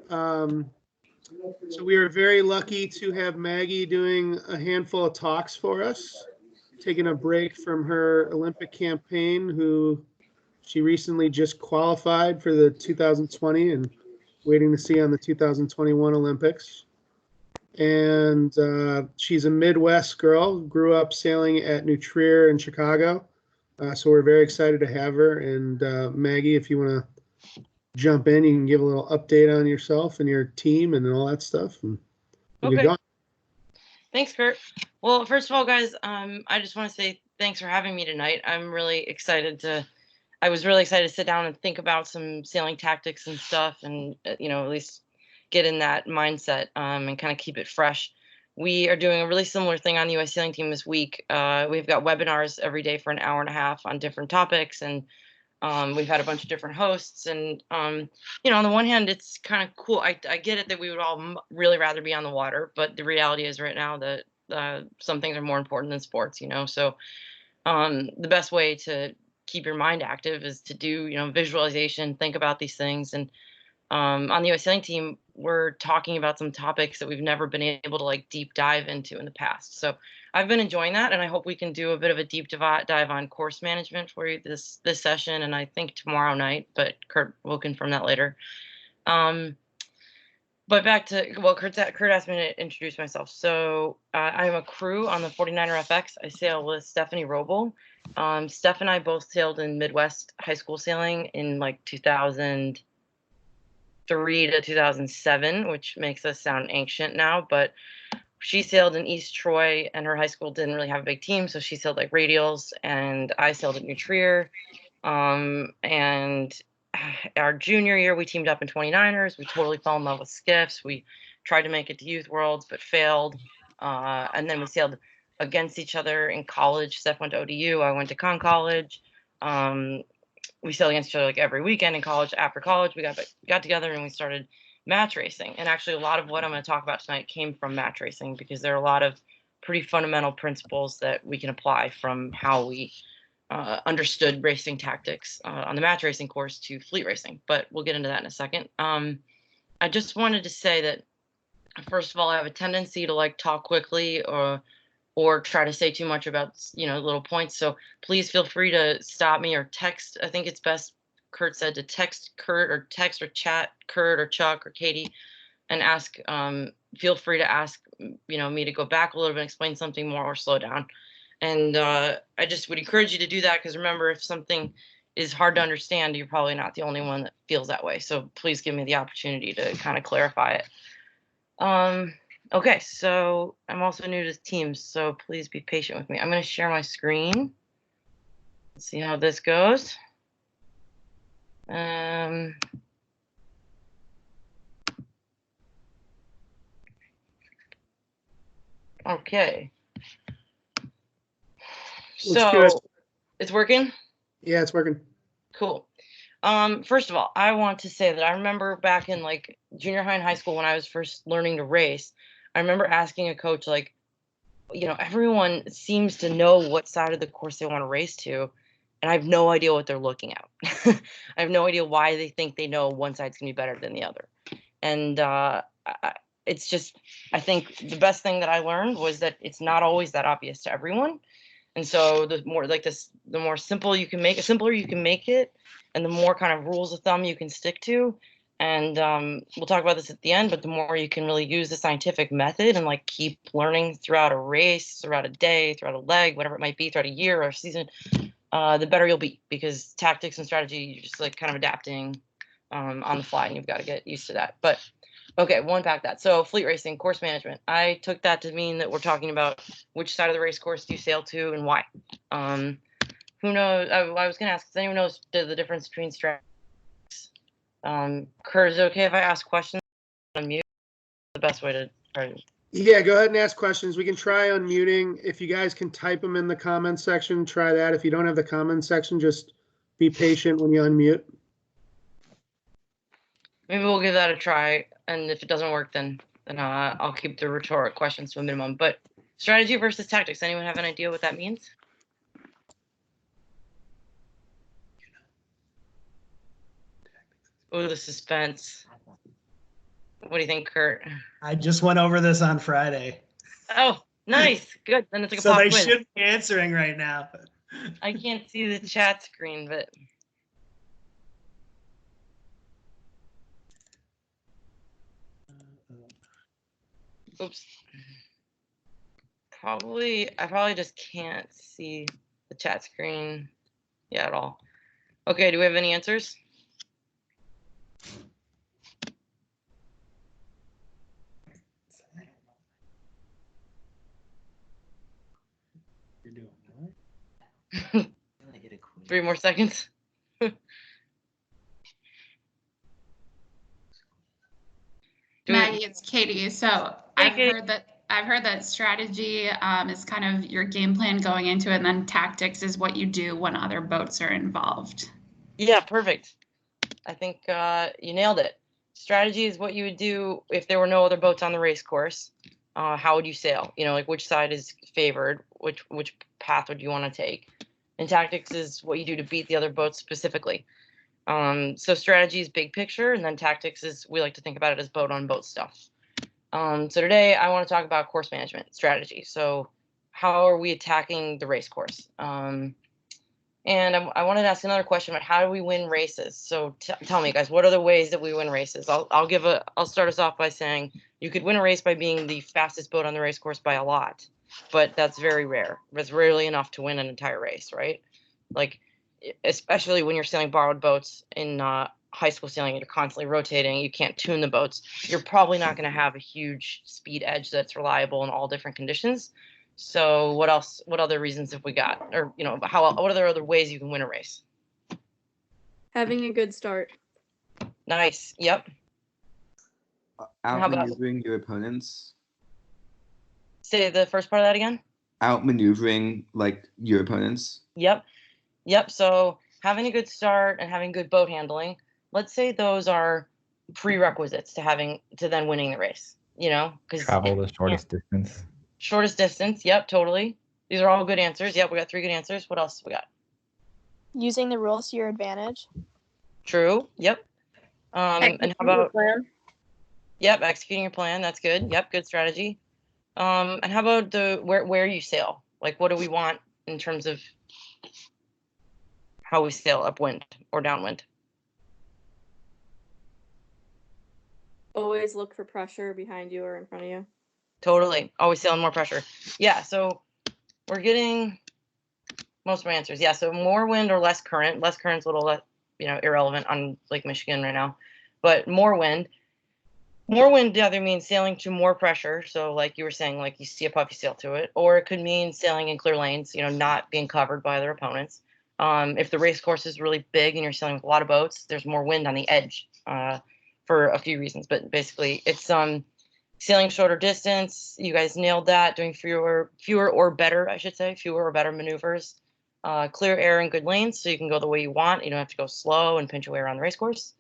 So we are very lucky to have Maggie doing a handful of talks for us, taking a break from her Olympic campaign, who she recently just qualified for the 2020 and waiting to see on the 2021 Olympics. And she's a Midwest girl, grew up sailing at New Trier in Chicago. So we're very excited to have her. And Maggie, if you want to jump in, you can give a little update on yourself and your team and all that stuff. And we'll get Okay. going. Thanks, Kurt. Well, first of all, guys, I just want to say thanks for having me tonight. I'm really excited I was really excited to sit down and think about some sailing tactics and stuff, and at least get in that mindset and kind of keep it fresh. We are doing a really similar thing on the U.S. sailing team this week. We've got webinars every day for an hour and a half on different topics, and we've had a bunch of different hosts. And on the one hand, it's kind of cool. I get it that we would all really rather be on the water, but the reality is right now that some things are more important than sports. So the best way to keep your mind active is to do visualization, think about these things. And on the US sailing team, we're talking about some topics that we've never been able to deep dive into in the past. So I've been enjoying that, and I hope we can do a bit of a deep dive on course management for you this session, and I think tomorrow night, but Kurt will confirm that later. But back to, well, Kurt asked me to introduce myself. So I'm a crew on the 49er FX. I sail with Stephanie Roble. Steph and I both sailed in Midwest high school sailing in 2003 to 2007, which makes us sound ancient now. But she sailed in East Troy, and her high school didn't really have a big team, so she sailed radials, and I sailed at New Trier. And our junior year, we teamed up in 29ers. We totally fell in love with skiffs. We tried to make it to Youth Worlds, but failed. And then we sailed against each other in college. Steph went to ODU. I went to Conn College. We sailed against each other every weekend in college. After college, we got together and we started match racing. And actually, a lot of what I'm going to talk about tonight came from match racing, because there are a lot of pretty fundamental principles that we can apply from how we understood racing tactics on the match racing course to fleet racing, but we'll get into that in a second. I just wanted to say that, first of all, I have a tendency to talk quickly or try to say too much about little points. So please feel free to stop me or text. I think it's best, Kurt said, to text Kurt or text or chat Kurt or Chuck or Katie and ask. Feel free to ask me to go back a little bit and explain something more or slow down. And I just would encourage you to do that, because remember, if something is hard to understand, you're probably not the only one that feels that way. So please give me the opportunity to kind of clarify it. Okay, so I'm also new to Teams, so please be patient with me. I'm going to share my screen. Let's see how this goes. Okay. So it's working? Yeah, it's working. Cool. First of all, I want to say that I remember back in junior high and high school when I was first learning to race, I remember asking a coach, everyone seems to know what side of the course they want to race to, and I have no idea what they're looking at. I have no idea why they think they know one side's going to be better than the other. And it's just, I think the best thing that I learned was that it's not always that obvious to everyone. And so the more the more simple you can make it, simpler you can make it, and the more kind of rules of thumb you can stick to. And we'll talk about this at the end, but the more you can really use the scientific method and keep learning throughout a race, throughout a day, throughout a leg, whatever it might be, throughout a year or a season, the better you'll be, because tactics and strategy, you're just kind of adapting on the fly, and you've got to get used to that. But okay, we'll unpack that. So fleet racing, course management. I took that to mean that we're talking about which side of the race course do you sail to and why. Who knows? I was going to ask, does anyone know the difference between strategies? Kurt, is it okay if I ask questions on mute? The best way to try to... Yeah, go ahead and ask questions. We can try unmuting. If you guys can type them in the comments section, try that. If you don't have the comments section, just be patient when you unmute. Maybe we'll give that a try, and if it doesn't work, then I'll keep the rhetoric questions to a minimum. But strategy versus tactics, anyone have an idea what that means? Oh, the suspense. What do you think, Kurt? I just went over this on Friday. Oh, nice. Good. Then it's like a So pop they quiz. should be answering right now. I can't see the chat screen, but oops. I probably just can't see the chat screen at all. Okay, do we have any answers? You're doing what? 3 more seconds. Maggie, it's Katie. So Hey, I've Katie. heard that strategy is kind of your game plan going into it, and then tactics is what you do when other boats are involved. Yeah, perfect. I think you nailed it. Strategy is what you would do if there were no other boats on the race course. How would you sail? You know, like which side is favored? Which path would you want to take? And tactics is what you do to beat the other boats specifically. So strategy is big picture, and then tactics is, we like to think about it as boat on boat stuff. So today I want to talk about course management strategy. So how are we attacking the race course? And I wanted to ask another question about how do we win races? So tell me, guys, what are the ways that we win races? I'll start us off by saying you could win a race by being the fastest boat on the race course by a lot, but that's very rare. It's rarely enough to win an entire race, right? Like, especially when you're sailing borrowed boats in high school sailing, you're constantly rotating. You can't tune the boats. You're probably not going to have a huge speed edge that's reliable in all different conditions. So what else? What other reasons have we got? Or, you know, what are there other ways you can win a race? Having a good start. Nice. Yep. Outmaneuvering your opponents. Say the first part of that again. Outmaneuvering like your opponents. Yep. So having a good start and having good boat handling, let's say those are prerequisites to then winning the race, you know, because Travel the shortest distance. Shortest distance. Yep, totally. These are all good answers. Yep, we got 3 good answers. What else we got? Using the rules to your advantage. True. Yep. And how about plan? Yep, executing your plan. That's good. Yep, good strategy. And how about where you sail? Like, what do we want in terms of how we sail upwind or downwind? Always look for pressure behind you or in front of you. Totally. Always sailing more pressure. Yeah, so we're getting most of my answers. Yeah, so more wind or less current. Less current's a little less, irrelevant on Lake Michigan right now. But more wind. More wind either means sailing to more pressure. So like you were saying, like you see a puff, you sail to it. Or it could mean sailing in clear lanes, not being covered by other opponents. If the race course is really big and you're sailing with a lot of boats, there's more wind on the edge for a few reasons. But basically, it's sailing shorter distance. You guys nailed that. Doing fewer or better, I should say, fewer or better maneuvers. Clear air and good lanes, so you can go the way you want. You don't have to go slow and pinch your way around the race course.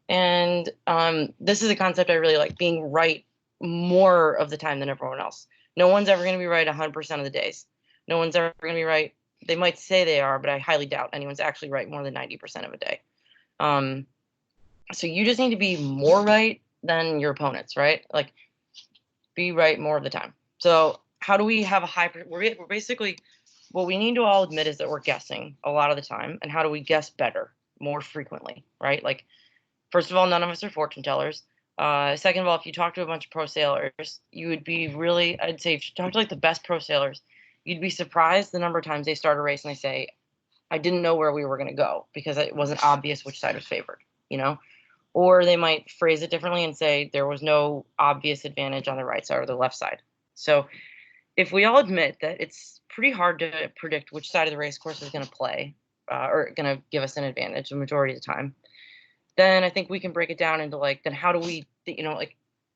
And this is a concept I really like, being right more of the time than everyone else. No one's ever going to be right 100% of the days. No one's ever going to be right. They might say they are, but I highly doubt anyone's actually right more than 90% of a day. So you just need to be more right than your opponents, right? Like, be right more of the time. So how do we have a high? We're basically, what we need to all admit is that we're guessing a lot of the time. And how do we guess better, more frequently, right? Like, first of all, none of us are fortune tellers. Second of all, if you talk to a bunch of pro sailors, you would be really, I'd say, if you talk to like the best pro sailors, you'd be surprised the number of times they start a race and they say, I didn't know where we were going to go because it wasn't obvious which side was favored, Or they might phrase it differently and say there was no obvious advantage on the right side or the left side. So if we all admit that it's pretty hard to predict which side of the race course is going to play or going to give us an advantage the majority of the time, then I think we can break it down into then how do we,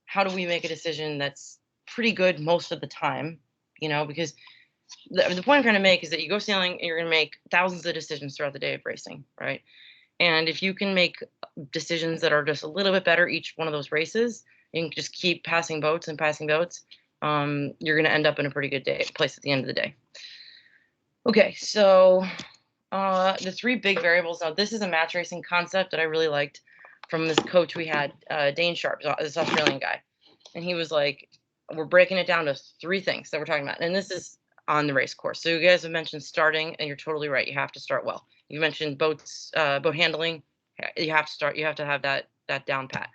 how do we make a decision that's pretty good most of the time, because the point I'm trying to make is that you go sailing and you're going to make thousands of decisions throughout the day of racing, right? And if you can make decisions that are just a little bit better each one of those races, you can just keep passing boats and passing boats, you're going to end up in a pretty good place at the end of the day. Okay, so the 3 big variables. Now, this is a match racing concept that I really liked. from this coach we had, Dane Sharp, this Australian guy. And he was like, we're breaking it down to 3 things that we're talking about. And this is on the race course. So you guys have mentioned starting, and you're totally right. You have to start well. You mentioned boat handling. You have to have that down pat.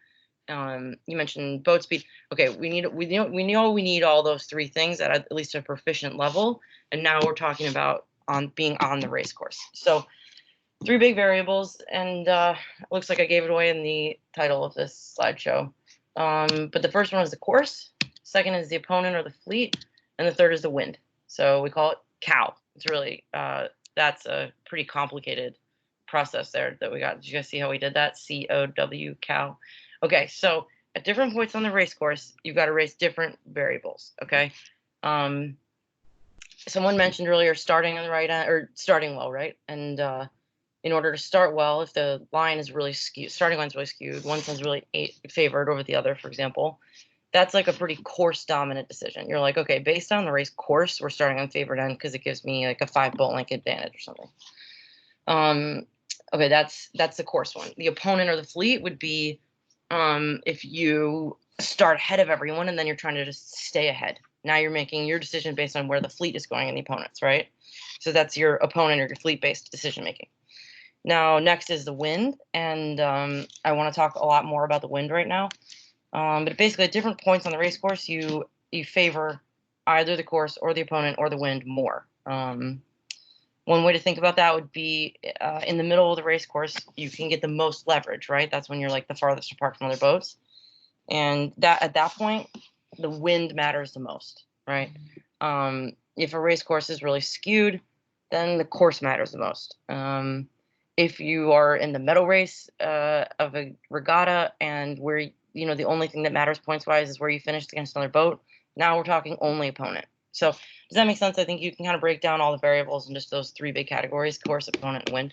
You mentioned boat speed. Okay, we know we need all those 3 things at least a proficient level. And now we're talking about being on the race course. So 3 big variables, and it looks like I gave it away in the title of this slideshow. But the first one is the course, second is the opponent or the fleet, and the third is the wind. So we call it cow. It's really, that's a pretty complicated process there that we got. Did you guys see how we did that? C-O-W, cow. Okay, so at different points on the race course, you've got to race different variables, okay? Someone mentioned earlier starting on the right end, or starting well, right? And in order to start well, if the line is really skewed, starting line's really skewed, one side's really favored over the other, for example, that's like a pretty course dominant decision. You're like, okay, based on the race course, we're starting on favored end because it gives me like a 5 boat length advantage or something. Okay, that's the course one. The opponent or the fleet would be if you start ahead of everyone and then you're trying to just stay ahead. Now you're making your decision based on where the fleet is going and the opponent's, right? So that's your opponent or your fleet-based decision making. Now, next is the wind, and I want to talk a lot more about the wind right now. But basically, at different points on the race course, you favor either the course or the opponent or the wind more. One way to think about that would be in the middle of the race course, you can get the most leverage, right? That's when you're like the farthest apart from other boats. And that at that point, the wind matters the most, right? If a race course is really skewed, then the course matters the most. If you are in the medal race of a regatta and where, you know, the only thing that matters points wise is where you finished against another boat, now we're talking only opponent. So does that make sense? I think you can kind of break down all the variables in just those 3 big categories: course, opponent, and wind.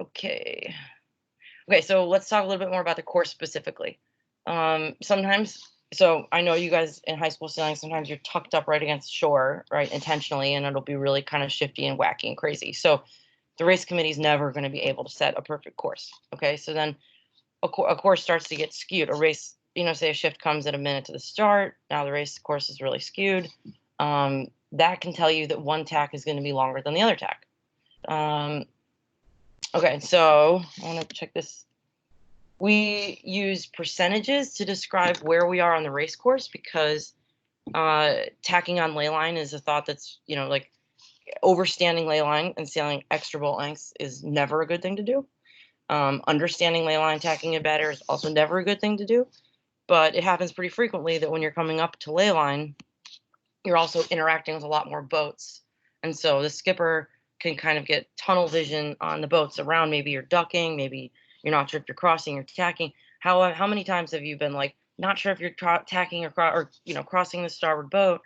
Okay, so let's talk a little bit more about the course specifically. Sometimes, so I know you guys in high school sailing, sometimes you're tucked up right against shore, right, intentionally, and it'll be really kind of shifty and wacky and crazy. So the race committee is never going to be able to set a perfect course. Okay, so then a course starts to get skewed. A race, you know, say a shift comes at a minute to the start. Now the race course is really skewed. That can tell you that one tack is going to be longer than the other tack. Okay, so I want to check this. We use percentages to describe where we are on the race course because tacking on ley line is a thought that's, you know, like overstanding ley line and sailing extra boat lengths is never a good thing to do. Understanding ley line, tacking it better is also never a good thing to do. But it happens pretty frequently that when you're coming up to ley line, you're also interacting with a lot more boats. And so the skipper can kind of get tunnel vision on the boats around. Maybe you're ducking, maybe you're not sure if you're crossing or tacking. How many times have you been like not sure if you're tacking or you know, crossing the starboard boat,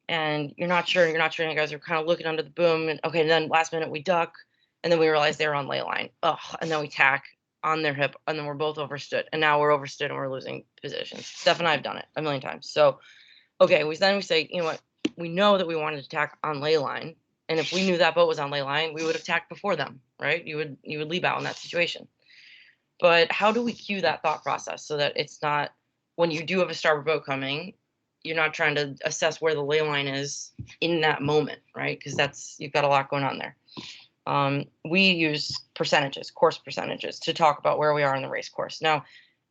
and you're not sure, you guys are kind of looking under the boom, and okay, and then last minute we duck, and then we realize they're on ley line. And then we tack on their hip, and then we're both overstood, and now we're overstood and we're losing positions. Steph and I have done it a million times. So, okay, then we say, you know what, we know that we wanted to tack on ley line, and if we knew that boat was on ley line, we would have tacked before them, right? You would leave out in that situation. But how do we cue that thought process so that it's not, when you do have a starboard boat coming, you're not trying to assess where the ley line is in that moment, right? Because you've got a lot going on there. We use percentages, course percentages, to talk about where we are in the race course. Now,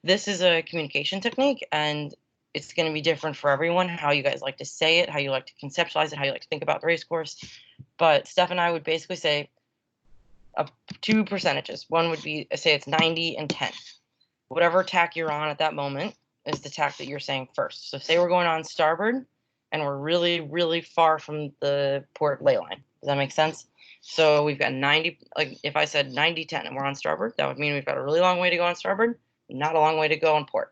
this is a communication technique, and it's going to be different for everyone, how you guys like to say it, how you like to conceptualize it, how you like to think about the race course. But Steph and I would basically say 2 percentages. One would be, say it's 90 and 10. Whatever tack you're on at that moment is the tack that you're saying first. So say we're going on starboard and we're really, really far from the port ley line. Does that make sense? So we've got 90, like if I said 90, 10 and we're on starboard, that would mean we've got a really long way to go on starboard, not a long way to go on port.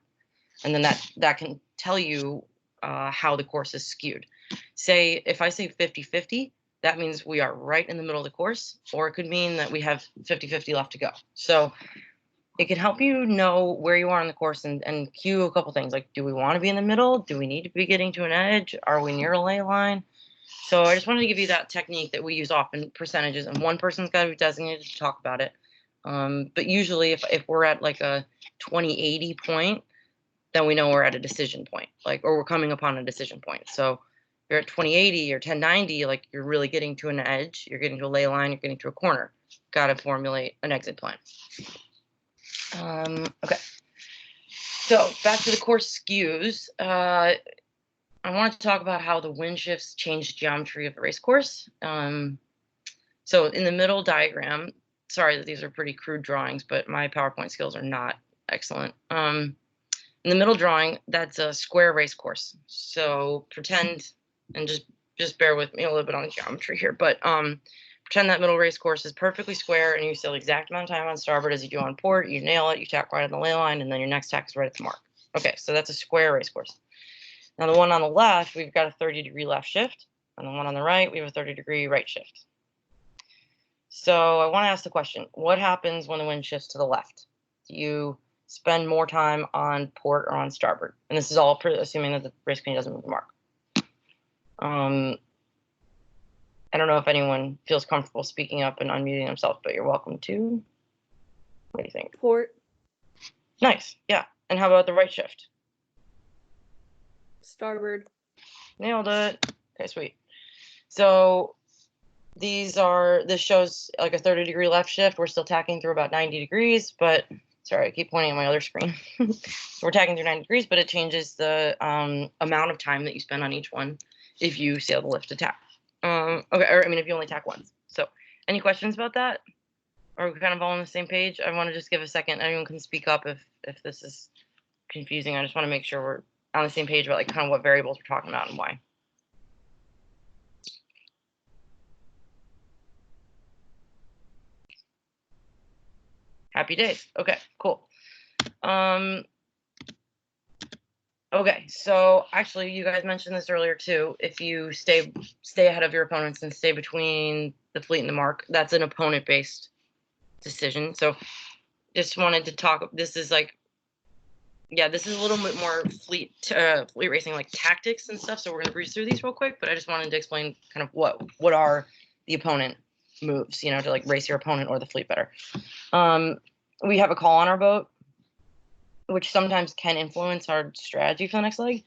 And then that can tell you how the course is skewed. Say, if I say 50-50, that means we are right in the middle of the course, or it could mean that we have 50-50 left to go. So it can help you know where you are on the course and cue a couple things, like, do we want to be in the middle? Do we need to be getting to an edge? Are we near a ley line? So I just wanted to give you that technique that we use often, percentages, and one person's got to be designated to talk about it. But usually if we're at like a 2080 point, then we know we're at a decision point, like, or we're coming upon a decision point. So you're at 2080 or 1090, like you're really getting to an edge, you're getting to a ley line, you're getting to a corner. Got to formulate an exit plan. Okay. So back to the course skews. I want to talk about how the wind shifts change geometry of the race course. So in the middle diagram, sorry that these are pretty crude drawings, but my PowerPoint skills are not excellent. In the middle drawing, that's a square race course. So pretend, and just bear with me a little bit on the geometry here, but pretend that middle race course is perfectly square and you still the exact amount of time on starboard as you do on port. You nail it, you tack right on the ley line, and then your next tack is right at the mark. Okay, so that's a square race course. Now the one on the left, we've got a 30-degree left shift. And the one on the right, we have a 30-degree right shift. So I want to ask the question, what happens when the wind shifts to the left? Do you spend more time on port or on starboard? And this is all assuming that the race queen doesn't move the mark. I don't know if anyone feels comfortable speaking up and unmuting themselves, but you're welcome to. What do you think? Port. Nice, yeah. And how about the right shift? Starboard. Nailed it. Okay, sweet. So this shows like a 30-degree left shift. We're still tacking through about 90 degrees, but sorry, I keep pointing at my other screen. We're tacking through 90 degrees, but it changes the amount of time that you spend on each one if you sail the lift to tack. Okay, or I mean, if you only tack once. So any questions about that? Are we kind of all on the same page? I want to just give a second. Anyone can speak up if this is confusing. I just want to make sure we're on the same page about like kind of what variables we're talking about and why. Happy days. Okay, cool. Okay, so actually you guys mentioned this earlier too. If you stay ahead of your opponents and stay between the fleet and the mark, that's an opponent-based decision. So just wanted to talk, this is like, yeah, this is a little bit more fleet racing, like tactics and stuff. So we're gonna breeze through these real quick, but I just wanted to explain kind of what are the opponent moves, to like race your opponent or the fleet better. We have a call on our boat, which sometimes can influence our strategy for the next leg.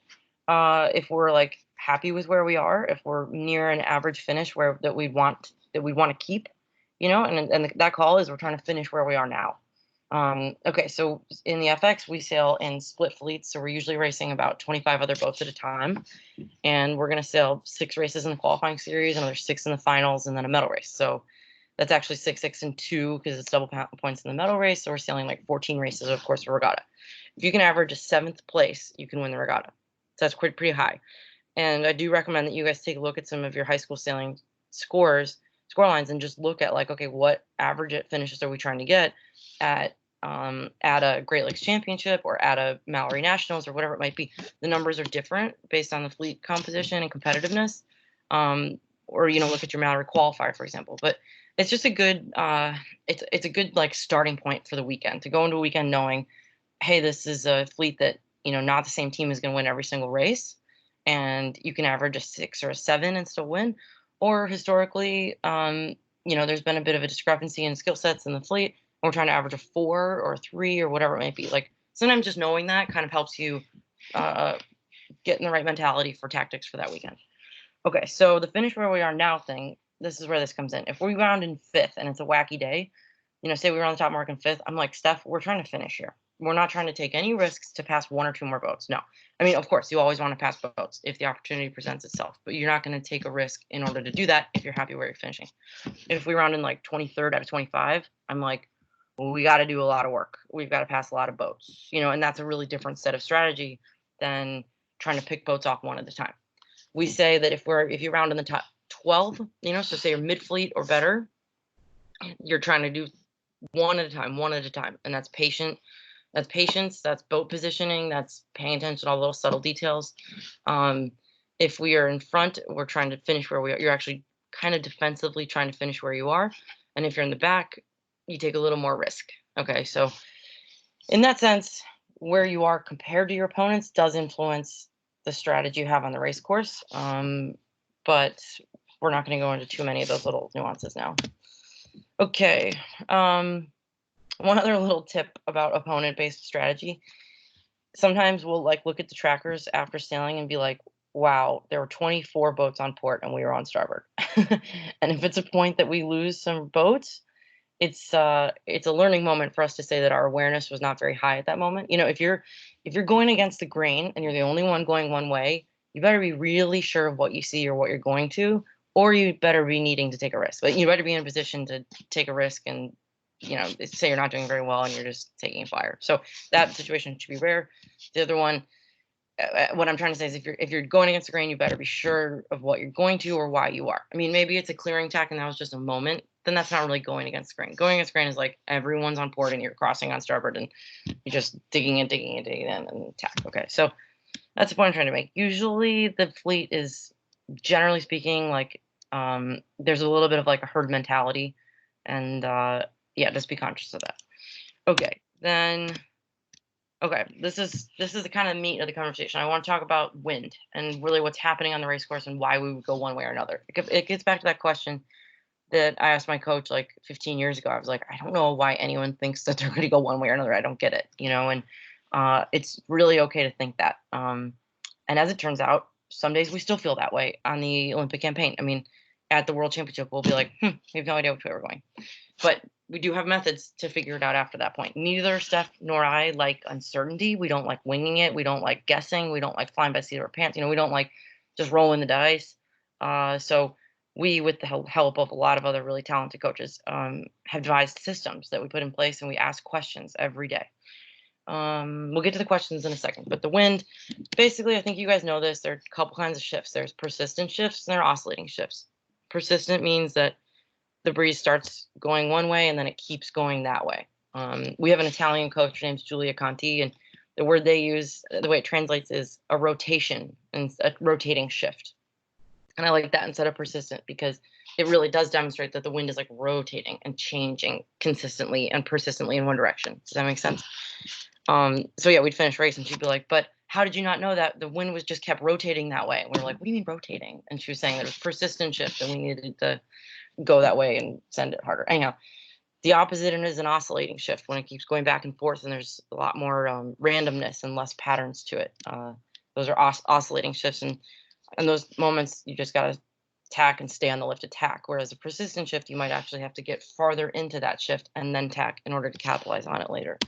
If we're like happy with where we are, if we're near an average finish that we want to keep, and that call is we're trying to finish where we are now. Okay, so in the FX, we sail in split fleets. So we're usually racing about 25 other boats at a time. And we're going to sail 6 races in the qualifying series, another 6 in the finals, and then a medal race. So that's actually 6, 6, and 2 because it's double points in the medal race. So we're sailing like 14 races, of course, for regatta. If you can average a 7th place, you can win the regatta. So that's pretty high. And I do recommend that you guys take a look at some of your high school sailing score lines and just look at like, okay, what average finishes are we trying to get at a Great Lakes Championship or at a Mallory Nationals or whatever it might be. The numbers are different based on the fleet composition and competitiveness. Or look at your Mallory qualifier, for example. But it's just a good it's a good like starting point for the weekend to go into a weekend knowing, hey, this is a fleet that not the same team is going to win every single race, and you can average a 6 or a 7 and still win. Or historically, there's been a bit of a discrepancy in skill sets in the fleet. We're trying to average a 4 or a 3 or whatever it might be. Like sometimes just knowing that kind of helps you get in the right mentality for tactics for that weekend. Okay, so the finish where we are now thing, this is where this comes in. If we round in 5th and it's a wacky day, say we were on the top mark in 5th, I'm like, Steph, we're trying to finish here. We're not trying to take any risks to pass 1 or 2 more boats. No. I mean, of course, you always want to pass boats if the opportunity presents itself, but you're not going to take a risk in order to do that if you're happy where you're finishing. If we round in like 23rd out of 25, I'm like, well, we got to do a lot of work. We've got to pass a lot of boats, and that's a really different set of strategy than trying to pick boats off one at a time. We say that if you round in the top 12, so say you're mid fleet or better, you're trying to do one at a time, and that's patient. That's patience. That's boat positioning. That's paying attention to all the little subtle details. If we are in front, we're trying to finish where we are. You're actually kind of defensively trying to finish where you are, and if you're in the back, you take a little more risk. Okay, so in that sense, where you are compared to your opponents does influence the strategy you have on the race course. But we're not going to go into too many of those little nuances now. Okay. one other little tip about opponent-based strategy. Sometimes we'll like look at the trackers after sailing and be like, wow, there were 24 boats on port and we were on starboard. And if it's a point that we lose some boats, it's a learning moment for us to say that our awareness was not very high at that moment. If you're going against the grain and you're the only one going one way, you better be really sure of what you see or what you're going to, or you better be needing to take a risk. But you better be in a position to take a risk and say you're not doing very well and you're just taking a flyer. So that situation should be rare. The other one, what I'm trying to say is if you're going against the grain, you better be sure of what you're going to or why you are. I mean, maybe it's a clearing tack and that was just a moment. Then that's not really going against the grain. Going against the grain is like everyone's on port and you're crossing on starboard and you're just digging in and attack. Okay, so that's the point I'm trying to make. Usually the fleet is, generally speaking, like there's a little bit of like a herd mentality, and yeah, just be conscious of that. Okay, then. Okay, this is the kind of meat of the conversation. I want to talk about wind and really what's happening on the race course and why we would go one way or another. It gets back to that question that I asked my coach like 15 years ago. I was like, I don't know why anyone thinks that they're going to go one way or another. I don't get it, and it's really okay to think that. And as it turns out, some days we still feel that way on the Olympic campaign. I mean, at the World Championship, we'll be like, we have no idea which way we're going. But we do have methods to figure it out after that point. Neither Steph nor I like uncertainty. We don't like winging it. We don't like guessing. We don't like flying by the seat of our pants. We don't like just rolling the dice. So we, with the help of a lot of other really talented coaches, have devised systems that we put in place, and we ask questions every day. We'll get to the questions in a second, but the wind, basically, I think you guys know this. There are a couple kinds of shifts. There's persistent shifts and there are oscillating shifts. Persistent means that the breeze starts going one way and then it keeps going that way. We have an Italian coach named Giulia Conti, and the word they use, the way it translates, is a rotation and a rotating shift. And I like that instead of persistent because it really does demonstrate that the wind is like rotating and changing consistently and persistently in one direction. Does that make sense? So yeah, we'd finish race and she'd be like, but how did you not know that the wind was just kept rotating that way? And we were like, what do you mean rotating? And she was saying that it was persistent shift and we needed to go that way and send it harder. Anyhow, the opposite is an oscillating shift when it keeps going back and forth and there's a lot more randomness and less patterns to it. Those are oscillating shifts, and in those moments you just got to tack and stay on the lifted tack, whereas a persistent shift you might actually have to get farther into that shift and then tack in order to capitalize on it later.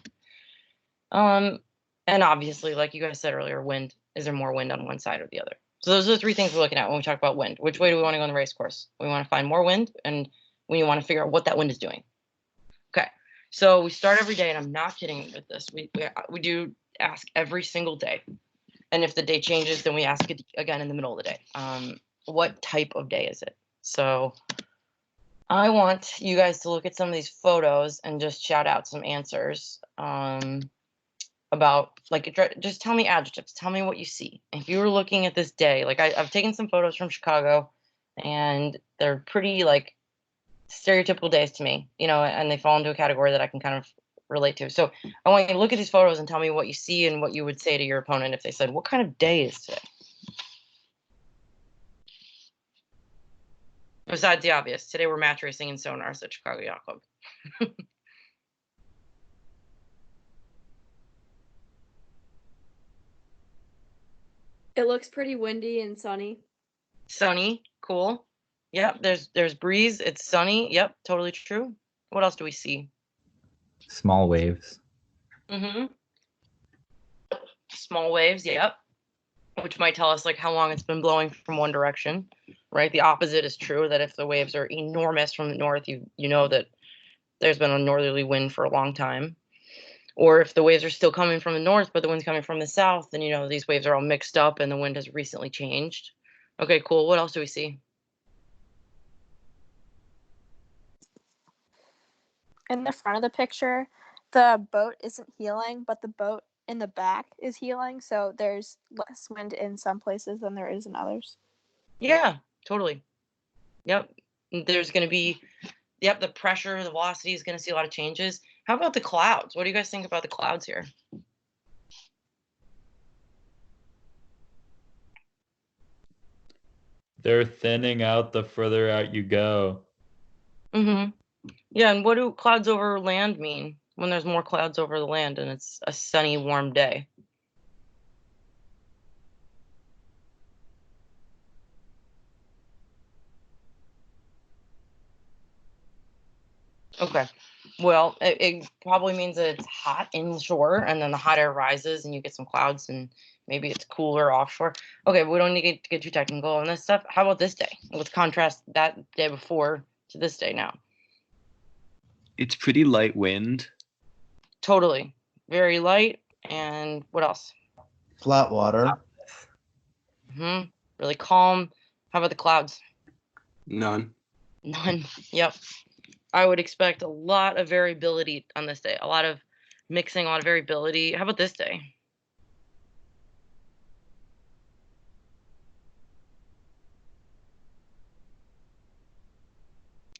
And obviously, like you guys said earlier, wind, is there more wind on one side or the other? So those are the three things we're looking at when we talk about wind. Which way do we want to go on the race course? We want to find more wind, and we want to figure out what that wind is doing. Okay, so we start every day, and I'm not kidding with this. We do ask every single day, and if the day changes, then we ask it again in the middle of the day. What type of day is it? So I want you guys to look at some of these photos and just shout out some answers. About, like, just tell me adjectives. Tell me what you see. If you were looking at this day, like I've taken some photos from Chicago, and they're pretty like stereotypical days to me, and they fall into a category that I can kind of relate to. So I want you to look at these photos and tell me what you see and what you would say to your opponent if they said, "What kind of day is today?" Besides the obvious, today we're match racing and sonars at Chicago Yacht Club. It looks pretty windy and sunny. Sunny, cool. Yep, there's breeze. It's sunny. Yep, totally true. What else do we see? Small waves. Mm-hmm. Small waves. Yep. Which might tell us like how long it's been blowing from one direction, right? The opposite is true, that if the waves are enormous from the north, you know that there's been a northerly wind for a long time. Or if the waves are still coming from the north, but the wind's coming from the south, then these waves are all mixed up and the wind has recently changed. Okay, cool. What else do we see? In the front of the picture, the boat isn't heeling, but the boat in the back is heeling, so there's less wind in some places than there is in others. Yeah, totally. Yep. There's going to be, the pressure, the velocity is going to see a lot of changes. How about the clouds? What do you guys think about the clouds here? They're thinning out the further out you go. Mm-hmm. Yeah, and what do clouds over land mean when there's more clouds over the land and it's a sunny, warm day? Okay. Well, it probably means that it's hot inshore and then the hot air rises and you get some clouds and maybe it's cooler offshore. Okay, we don't need to get too technical on this stuff. How about this day? Let's contrast that day before to this day now. It's pretty light wind. Totally. Very light. And what else? Flat water. Really calm. How about the clouds? None. None. Yep. I would expect a lot of variability on this day. A lot of mixing, a lot of variability. How about this day?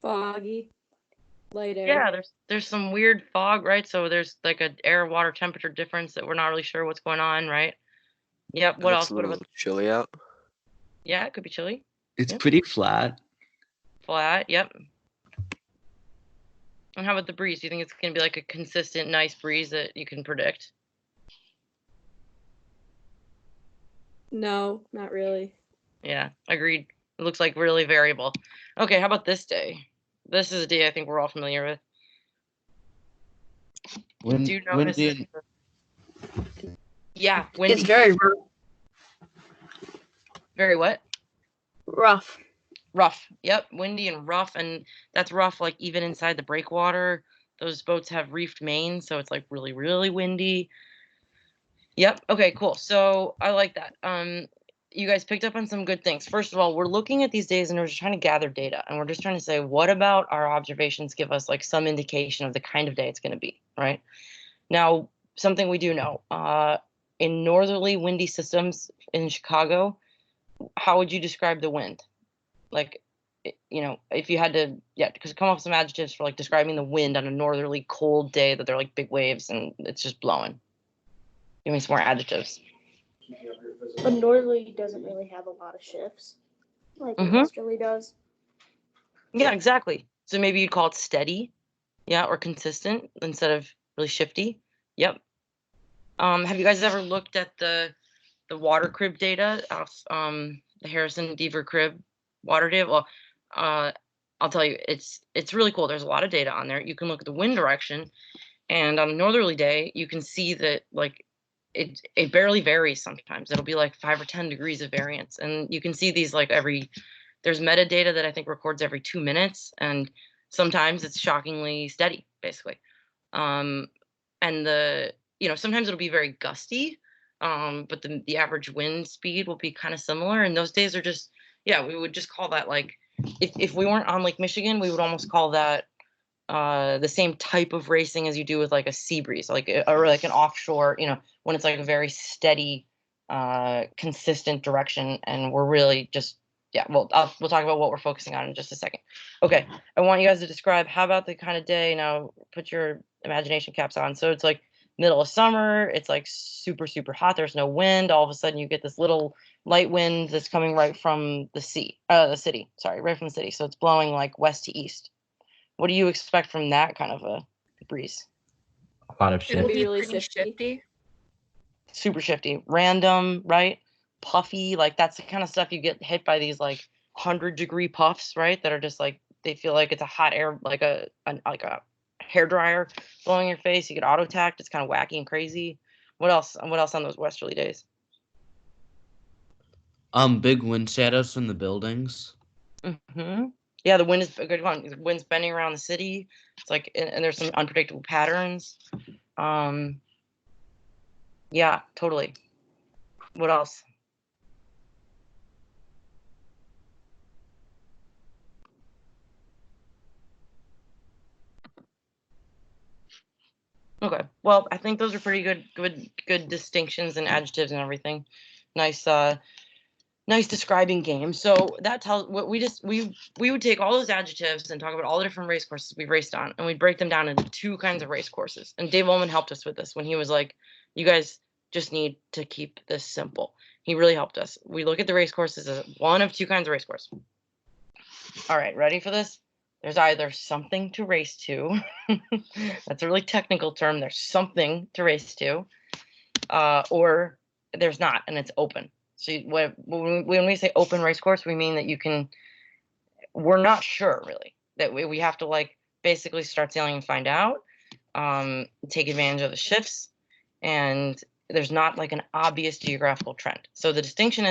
Foggy. Light air. Yeah, there's some weird fog, right? So there's like an air water temperature difference that we're not really sure what's going on, right? Yep. What else? What about chilly out? Yeah, it could be chilly. It's Yep. pretty flat. Flat, yep. And how about the breeze? Do you think it's gonna be like a consistent, nice breeze that you can predict? No, not really. Yeah, agreed. It looks like really variable. Okay, how about this day? This is a day I think we're all familiar with. Do you notice? Windy. Yeah, windy. It's very rough. Very what? Rough. Rough. Yep, windy and rough, and that's rough like even inside the breakwater. Those boats have reefed mains, so it's like really, really windy. Yep. Okay, cool. So I like that. You guys picked up on some good things. First of all, we're looking at these days and we're just trying to gather data, and we're just trying to say, what about our observations give us like some indication of the kind of day it's going to be, right? Now, something we do know, in northerly windy systems in Chicago, how would you describe the wind? Like, if you had to, because come up with some adjectives for like describing the wind on a northerly cold day that they're like big waves and it's just blowing. Give me some more adjectives. But northerly doesn't really have a lot of shifts, like Mhm. westerly does. Yeah, exactly. So maybe you'd call it steady, or consistent instead of really shifty. Yep. Have you guys ever looked at the water crib data of the Harrison Deaver crib water data? Well, I'll tell you, it's really cool. There's a lot of data on there. You can look at the wind direction, and on a northerly day, you can see that like it barely varies sometimes. It'll be like 5 or 10 degrees of variance, and you can see these like there's metadata that I think records every 2 minutes, and sometimes it's shockingly steady, basically. And sometimes it'll be very gusty, but the average wind speed will be kind of similar. And those days are just, we would just call that like, if we weren't on Lake Michigan, we would almost call that the same type of racing as you do with like a sea breeze, or like an offshore, when it's like a very steady, consistent direction. And we're really just, we'll talk about what we're focusing on in just a second. Okay, I want you guys to describe, how about the kind of day, now put your imagination caps on. So it's like middle of summer, it's like super, super hot, there's no wind, all of a sudden you get this little light wind that's coming right from the city. So it's blowing like west to east. What do you expect from that kind of a breeze? A lot of It'll shit. be really shifty. Super shifty, random, right? Puffy, like that's the kind of stuff you get hit by these like 100-degree puffs, right? That are just like, they feel like it's a hot air, like a hair dryer blowing your face. You get auto tacked. It's kind of wacky and crazy. What else? What else on those westerly days? Big wind shadows from the buildings. Mm-hmm. Yeah, the wind is a good one. The wind's bending around the city. It's like, and there's some unpredictable patterns. Yeah, totally. What else? Okay. Well, I think those are pretty good distinctions and adjectives and everything. Nice describing game. So that tells what we would take all those adjectives and talk about all the different race courses we've raced on, and we'd break them down into 2 kinds of race courses. And Dave Ullman helped us with this when he was like, you guys just need to keep this simple. He really helped us. We look at the race courses as one of 2 kinds of race course. All right, ready for this? There's either something to race to. That's a really technical term. There's something to race to, or there's not, and it's open. So when we say open race course, we mean that we're not sure really, that we have to like basically start sailing and find out, take advantage of the shifts, and there's not like an obvious geographical trend. So the distinction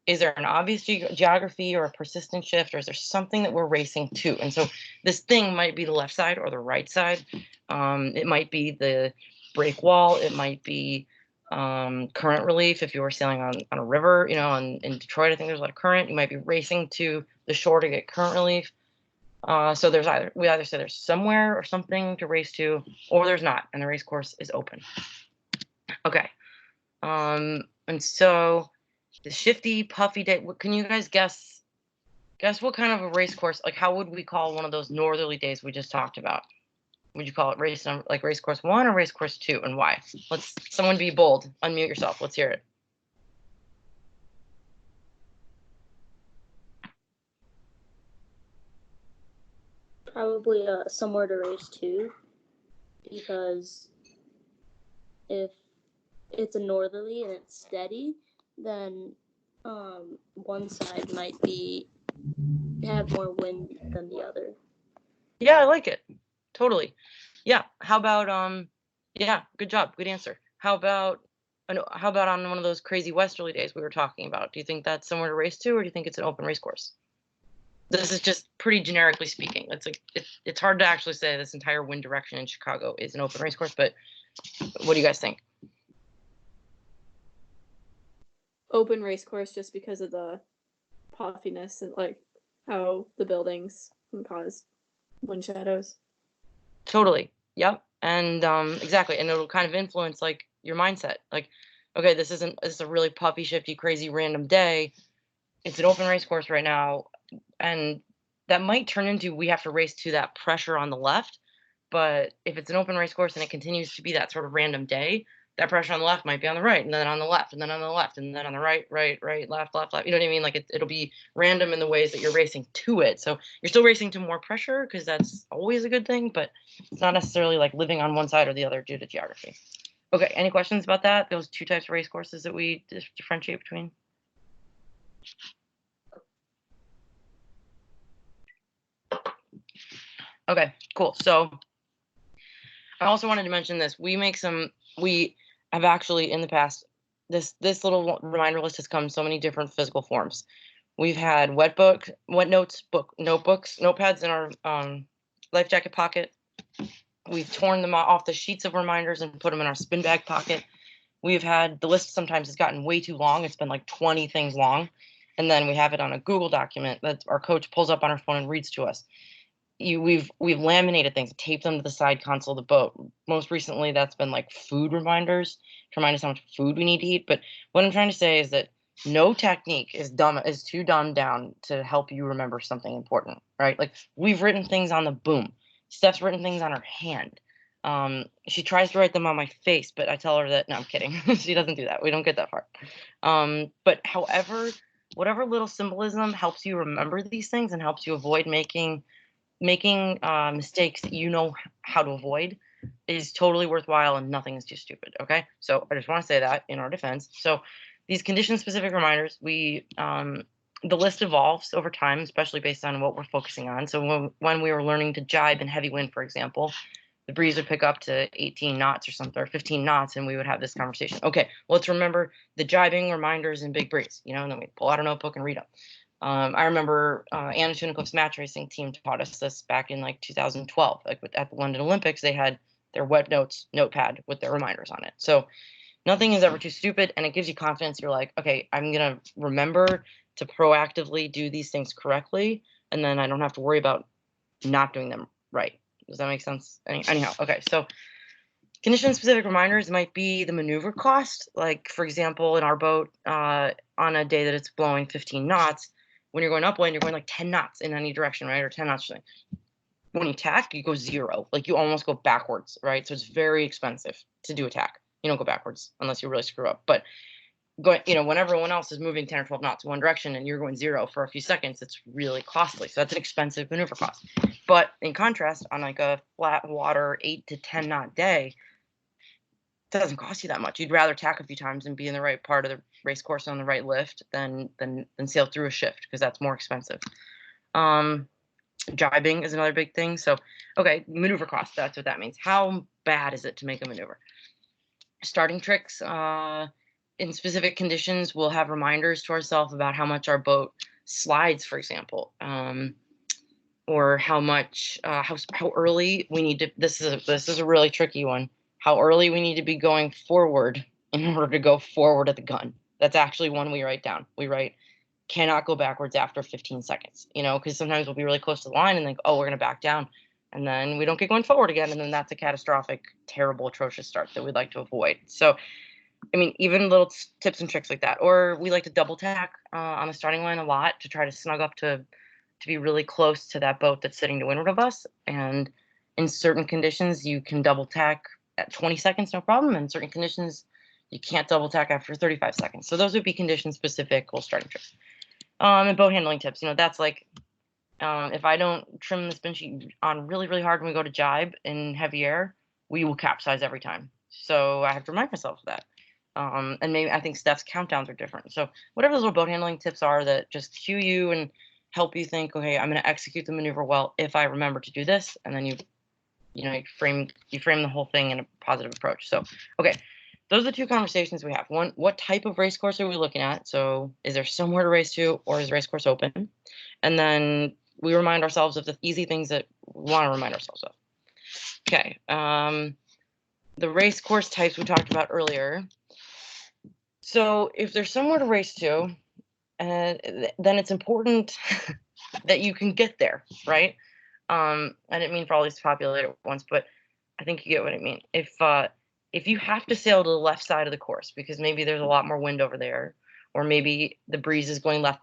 is there an obvious geography or a persistent shift, or is there something that we're racing to? And so this thing might be the left side or the right side. It might be the break wall. It might be current relief. If you were sailing on a river, in Detroit, I think there's a lot of current. You might be racing to the shore to get current relief. So we either say there's somewhere or something to race to, or there's not, and the race course is open. Okay. And so the shifty, puffy day. Can you guys guess what kind of a race course? Like, how would we call one of those northerly days we just talked about? Would you call it race course 1 or race course 2, and why? Let's someone be bold. Unmute yourself. Let's hear it. Probably somewhere to race to, because if it's a northerly and it's steady, then one side might have more wind than the other. Yeah, I like it. Totally. Yeah. How about yeah, good job. Good answer. How about on one of those crazy westerly days we were talking about? Do you think that's somewhere to race to, or do you think it's an open race course? This is just pretty generically speaking. It's hard to actually say this entire wind direction in Chicago is an open race course, but what do you guys think? Open race course, just because of the puffiness and like how the buildings can cause wind shadows. Totally. Yep. And exactly. And it'll kind of influence like your mindset. Like, okay, this is a really puffy, shifty, crazy, random day. It's an open race course right now. And that might turn into we have to race to that pressure on the left. But if it's an open race course and it continues to be that sort of random day, that pressure on the left might be on the right, and then on the left, and then on the left, and then on the right, left. You know what I mean? Like it'll be random in the ways that you're racing to it. So you're still racing to more pressure, because that's always a good thing, but it's not necessarily like living on one side or the other due to geography. Okay, any questions about that? Those two types of race courses that we differentiate between? Okay, cool. So I also wanted to mention this. We have actually in the past, this little reminder list has come in so many different physical forms. We've had notebooks, notepads in our life jacket pocket. We've torn them off the sheets of reminders and put them in our spin bag pocket. We've had, the list sometimes has gotten way too long. It's been like 20 things long. And then we have it on a Google document that our coach pulls up on her phone and reads to us. We've laminated things, taped them to the side console of the boat. Most recently, that's been like food reminders to remind us how much food we need to eat. But what I'm trying to say is that no technique is too dumbed down to help you remember something important, right? Like we've written things on the boom. Steph's written things on her hand. She tries to write them on my face, but I tell her that, no, I'm kidding. She doesn't do that. We don't get that far. But however, whatever little symbolism helps you remember these things and helps you avoid making mistakes that you know how to avoid is totally worthwhile, and nothing is too stupid. Okay, so I just want to say that in our defense. So these condition specific reminders, the list evolves over time, especially based on what we're focusing on. So when we were learning to jibe in heavy wind, for example, the breeze would pick up to 18 knots or something, or 15 knots, and we would have this conversation. Okay, well, let's remember the jibing reminders in big breeze, and then we pull out a notebook and read them. I remember Anna Tunicliffe's match racing team taught us this back in like 2012. Like at the London Olympics, they had their web notes notepad with their reminders on it. So nothing is ever too stupid, and it gives you confidence. You're like, okay, I'm gonna remember to proactively do these things correctly, and then I don't have to worry about not doing them right. Does that make sense? Anyhow, okay, so condition-specific reminders might be the maneuver cost. Like, for example, in our boat, on a day that it's blowing 15 knots, when you're going upwind, you're going like 10 knots in any direction, right? Or 10 knots. When you tack, you go 0. Like, you almost go backwards, right? So it's very expensive to do a tack. You don't go backwards unless you really screw up. But going, when everyone else is moving 10 or 12 knots in one direction and you're going 0 for a few seconds, it's really costly. So that's an expensive maneuver cost. But in contrast, on like a flat water 8 to 10 knot day, it doesn't cost you that much. You'd rather tack a few times and be in the right part of the race course on the right lift than sail through a shift, because that's more expensive. Jibing is another big thing. So, okay, maneuver cost, that's what that means. How bad is it to make a maneuver? Starting tricks, in specific conditions, we'll have reminders to ourselves about how much our boat slides, for example, or how much, how early we need to, this is a really tricky one, how early we need to be going forward in order to go forward at the gun. That's actually one we write down. We write, cannot go backwards after 15 seconds, because sometimes we'll be really close to the line and think, oh, we're going to back down. And then we don't get going forward again. And then that's a catastrophic, terrible, atrocious start that we'd like to avoid. So, I mean, even little tips and tricks like that. Or we like to double tack on the starting line a lot to try to snug up to be really close to that boat that's sitting to windward of us. And in certain conditions, you can double tack at 20 seconds, no problem. In certain conditions, you can't double tack after 35 seconds. So those would be condition specific starting tricks. And boat handling tips, that's like, if I don't trim the spin sheet on really, really hard when we go to jibe in heavy air, we will capsize every time. So I have to remind myself of that. And maybe I think Steph's countdowns are different. So whatever those little boat handling tips are that just cue you and help you think, okay, I'm going to execute the maneuver well if I remember to do this, and then you frame the whole thing in a positive approach. So, okay, those are the two conversations we have. One, what type of race course are we looking at? So is there somewhere to race to, or is the race course open? And then we remind ourselves of the easy things that we want to remind ourselves of. Okay, the race course types we talked about earlier. So if there's somewhere to race to, then it's important that you can get there, right? I didn't mean for all these to populate at once, but I think you get what I mean. If you have to sail to the left side of the course because maybe there's a lot more wind over there, or maybe the breeze is going left,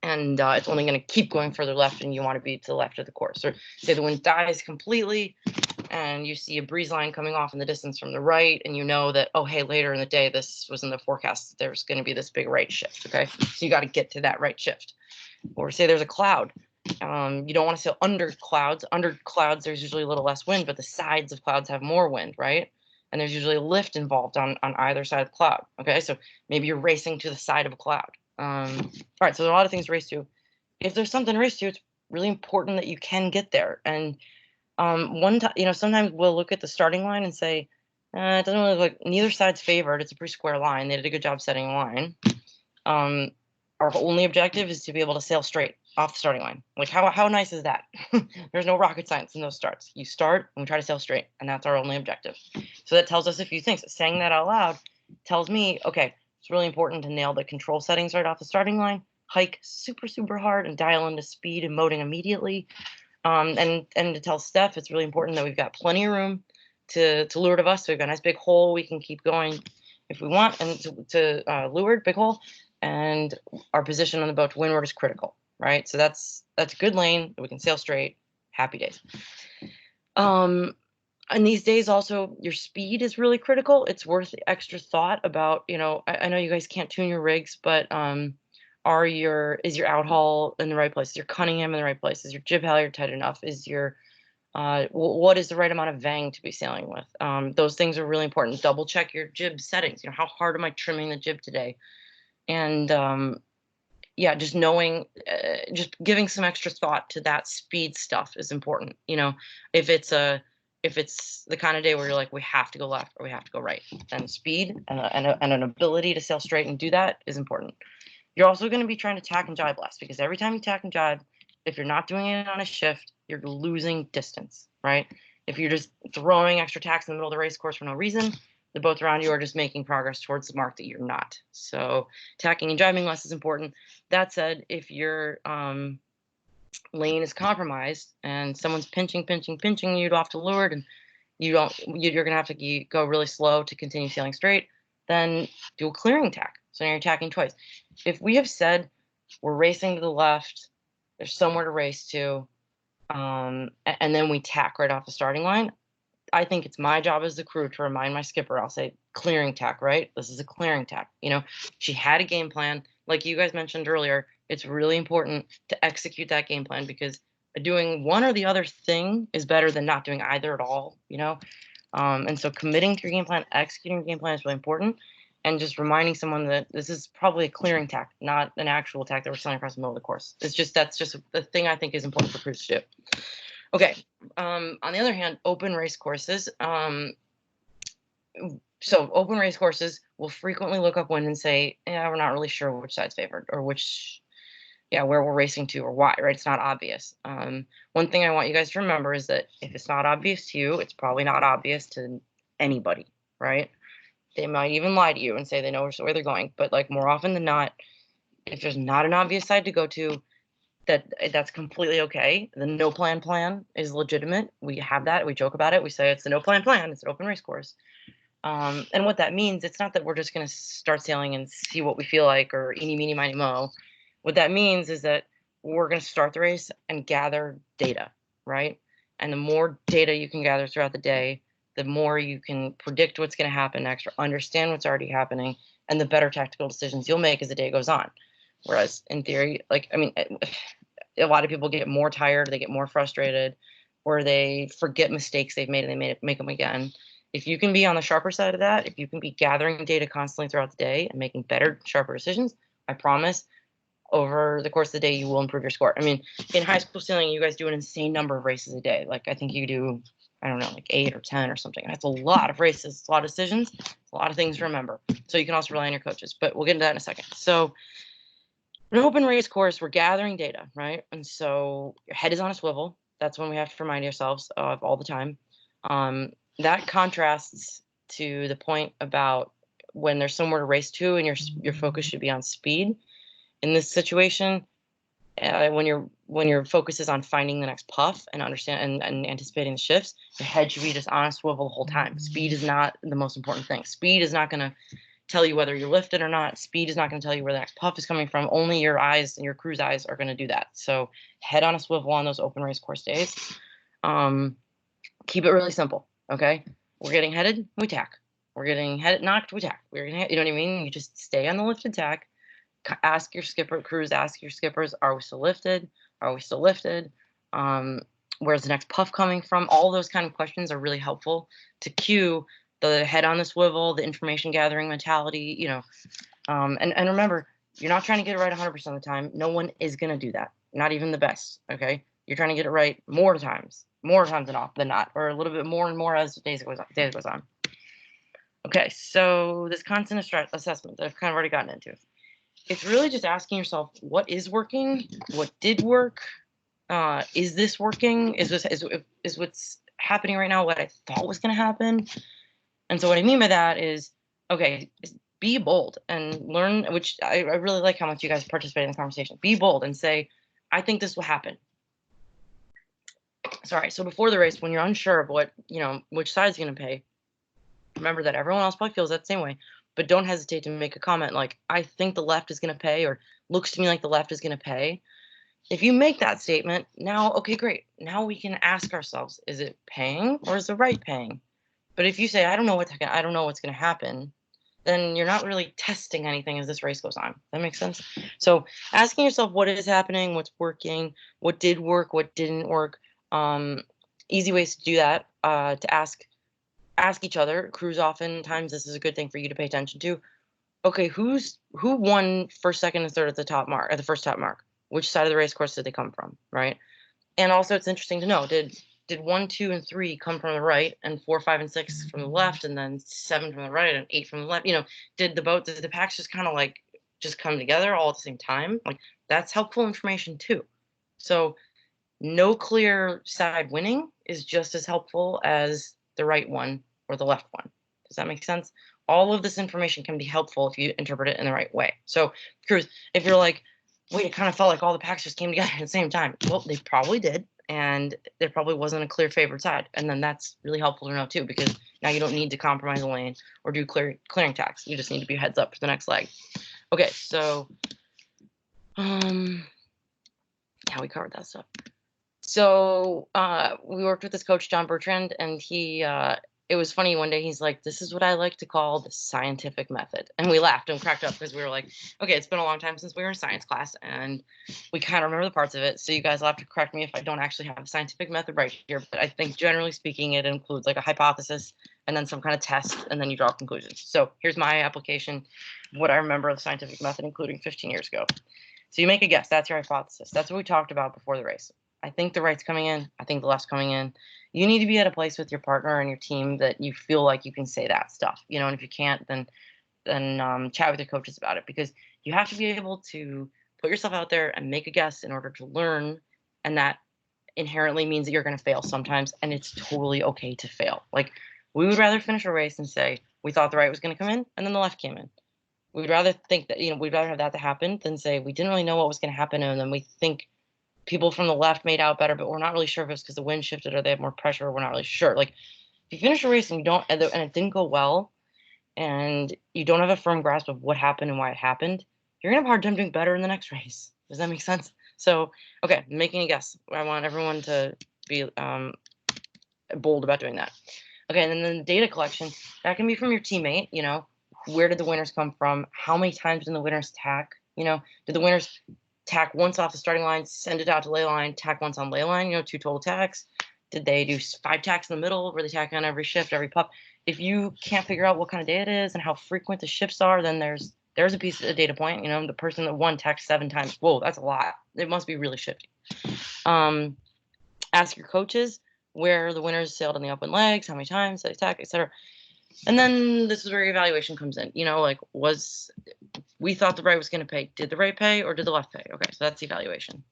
and it's only going to keep going further left, and you want to be to the left of the course, or say the wind dies completely and you see a breeze line coming off in the distance from the right, and you know that, oh, hey, later in the day, this was in the forecast, there's going to be this big right shift, okay? So you got to get to that right shift. Or say there's a cloud. You don't want to sail under clouds. Under clouds, there's usually a little less wind, but the sides of clouds have more wind, right? And there's usually a lift involved on either side of the cloud, okay? So maybe you're racing to the side of a cloud. All right, so there are a lot of things to race to. If there's something to race to, it's really important that you can get there. And one time, sometimes we'll look at the starting line and say, it doesn't really look like neither side's favored. It's a pretty square line. They did a good job setting a line. Our only objective is to be able to sail straight off the starting line. Like how nice is that? There's no rocket science in those starts. You start and we try to sail straight, and that's our only objective. So that tells us a few things. Saying that out loud tells me, okay, it's really important to nail the control settings right off the starting line, hike super, super hard, and dial into speed and moding immediately. And to tell Steph, it's really important that we've got plenty of room to leeward of us. So we've got a nice big hole we can keep going if we want, and to leeward, big hole. And our position on the boat to windward is critical, right? So that's a good lane that we can sail straight. Happy days. And these days also, your speed is really critical. It's worth the extra thought about, I know you guys can't tune your rigs, but is your outhaul in the right place? Is your Cunningham in the right place? Is your jib halyard tight enough? Is your what is the right amount of vang to be sailing with? Those things are really important. Double check your jib settings. How hard am I trimming the jib today? And just knowing, just giving some extra thought to that speed stuff is important. If it's the kind of day where you're like, we have to go left or we have to go right, then speed and an ability to sail straight and do that is important. You're also going to be trying to tack and jibe less, because every time you tack and jibe, if you're not doing it on a shift, you're losing distance, right? If you're just throwing extra tacks in the middle of the race course for no reason, the boats around you are just making progress towards the mark that you're not. So tacking and jibing less is important. That said, if your lane is compromised and someone's pinching you off to leeward, and you're going to have to go really slow to continue sailing straight, then do a clearing tack. So now you're tacking twice. If we have said we're racing to the left, there's somewhere to race to, and then we tack right off the starting line, I think it's my job as the crew to remind my skipper. I'll say clearing tack, right? This is a clearing tack. You know, she had a game plan. Like you guys mentioned earlier, it's really important to execute that game plan because doing one or the other thing is better than not doing either at all, you know? And so committing to your game plan, executing your game plan is really important. And just reminding someone that this is probably a clearing tack, not an actual tack that we're selling across the middle of the course. That's just the thing I think is important for crews to do. Okay. On the other hand, open race courses. So open race courses will frequently look up wind and say, yeah, we're not really sure which side's favored or where we're racing to or why, right? It's not obvious. One thing I want you guys to remember is that if it's not obvious to you, it's probably not obvious to anybody, right? They might even lie to you and say they know where they're going. But like more often than not, if there's not an obvious side to go to, that's completely okay. The no plan is legitimate. We have that. We joke about it. We say it's the no plan. It's an open race course. And what that means, it's not that we're just going to start sailing and see what we feel like or eeny, meeny, miny, mo. What that means is that we're going to start the race and gather data, right? And the more data you can gather throughout the day, the more you can predict what's going to happen next or understand what's already happening, and the better tactical decisions you'll make as the day goes on. Whereas in theory, a lot of people get more tired, they get more frustrated, or they forget mistakes they've made and they make them again. If you can be on the sharper side of that, if you can be gathering data constantly throughout the day and making better, sharper decisions, I promise over the course of the day, you will improve your score. I mean, in high school sailing, you guys do an insane number of races a day. Like I think you do, I don't know, like 8 or 10 or something. That's a lot of races, a lot of decisions, a lot of things to remember. So you can also rely on your coaches, but we'll get into that in a second. So an open race course, we're gathering data, right? And so your head is on a swivel. That's when we have to remind ourselves of all the time. That contrasts to the point about when there's somewhere to race to and your focus should be on speed. In this situation, when your focus is on finding the next puff and understand and anticipating the shifts, your head should be just on a swivel the whole time. Speed is not the most important thing. Speed is not going to tell you whether you're lifted or not. Speed is not going to tell you where the next puff is coming from. Only your eyes and your crew's eyes are going to do that. So head on a swivel on those open race course days. Keep it really simple. Okay, we're getting headed, we tack. We're getting knocked, we tack. You know what I mean? You just stay on the lifted tack. Ask your skippers, are we still lifted? Are we still lifted? Where's the next puff coming from? All those kind of questions are really helpful to cue the head on the swivel, the information gathering mentality, you know. And remember, you're not trying to get it right 100% of the time. No one is going to do that. Not even the best, okay? You're trying to get it right more times than not, or a little bit more and more as days goes on. Okay, so this constant assessment that I've kind of already gotten into. It's really just asking yourself, what is working? What did work? Is this working? Is what's happening right now what I thought was going to happen? And so what I mean by that is, okay, be bold and learn, which I really like how much you guys participate in the conversation. Be bold and say, I think this will happen. Sorry. So before the race, when you're unsure of which side's going to pay, remember that everyone else probably feels that same way. But don't hesitate to make a comment like, I think the left is going to pay, or looks to me like the left is going to pay. If you make that statement, now, okay, great. Now we can ask ourselves, is it paying or is the right paying? But if you say, I don't know what's going to happen, then you're not really testing anything as this race goes on. That makes sense? So asking yourself what is happening, what's working, what did work, what didn't work. Easy ways to do that, to ask each other. Crews, oftentimes this is a good thing for you to pay attention to. Okay, who won first, second, and third at the first top mark? Which side of the race course did they come from, right? And also it's interesting to know, did 1, 2, and 3 come from the right, and 4, 5, and 6 from the left, and then 7 from the right and 8 from the left? You know, did the packs just kind of like just come together all at the same time? Like, that's helpful information too. So no clear side winning is just as helpful as the right one or the left one. Does that make sense? All of this information can be helpful if you interpret it in the right way. So, crews, if you're like, wait, it kind of felt like all the packs just came together at the same time. Well, they probably did, and there probably wasn't a clear favored side. And then that's really helpful to know too, because now you don't need to compromise a lane or do clearing tacks. You just need to be heads up for the next leg. Okay, so yeah, we covered that stuff. So we worked with this coach, John Bertrand, and it was funny one day. He's like, "This is what I like to call the scientific method," and we laughed and cracked up because we were like, "Okay, it's been a long time since we were in science class, and we kind of remember the parts of it. So you guys will have to correct me if I don't actually have a scientific method right here. But I think generally speaking, it includes like a hypothesis and then some kind of test, and then you draw conclusions. So here's my application, what I remember of the scientific method, including 15 years ago. So you make a guess. That's your hypothesis. That's what we talked about before the race. I think the right's coming in. I think the left's coming in. You need to be at a place with your partner and your team that you feel like you can say that stuff, and if you can't, then chat with your coaches about it, because you have to be able to put yourself out there and make a guess in order to learn, and that inherently means that you're going to fail sometimes, and it's totally okay to fail. Like, we would rather finish a race and say we thought the right was going to come in and then the left came in. We'd rather think that, we'd rather have that to happen than say we didn't really know what was going to happen and then we think people from the left made out better, but we're not really sure if it's because the wind shifted or they have more pressure. We're not really sure. Like, if you finish a race and it didn't go well, and you don't have a firm grasp of what happened and why it happened, you're gonna have a hard time doing better in the next race. Does that make sense? So, okay, making a guess. I want everyone to be bold about doing that. Okay, and then the data collection, that can be from your teammate. Where did the winners come from? How many times did the winners tack? Did the winners tack once off the starting line, send it out to lay line, tack once on lay line, 2 total tacks? Did they do 5 tacks in the middle? Were they tacking on every shift, every pup? If you can't figure out what kind of day it is and how frequent the shifts are, then there's a piece of data point. The person that won tacked 7 times. Whoa, that's a lot. It must be really shifty. Ask your coaches where the winners sailed on the open legs, how many times they tack, etc. And then this is where evaluation comes in. We thought the right was going to pay. Did the right pay or did the left pay? Okay, so that's the evaluation.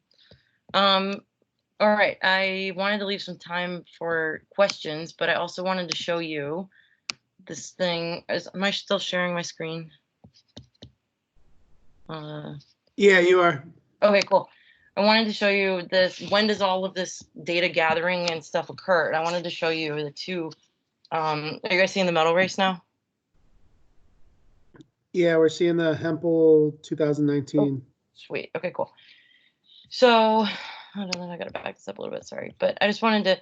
All right, I wanted to leave some time for questions, but I also wanted to show you this thing. Am I still sharing my screen? Yeah, you are. Okay, cool. I wanted to show you this. When does all of this data gathering and stuff occur? And I wanted to show you the two. Are you guys seeing the medal race now? Yeah, we're seeing the Hempel 2019. Oh, sweet. Okay, cool. So I don't know. I gotta back this up a little bit. Sorry, but I just wanted to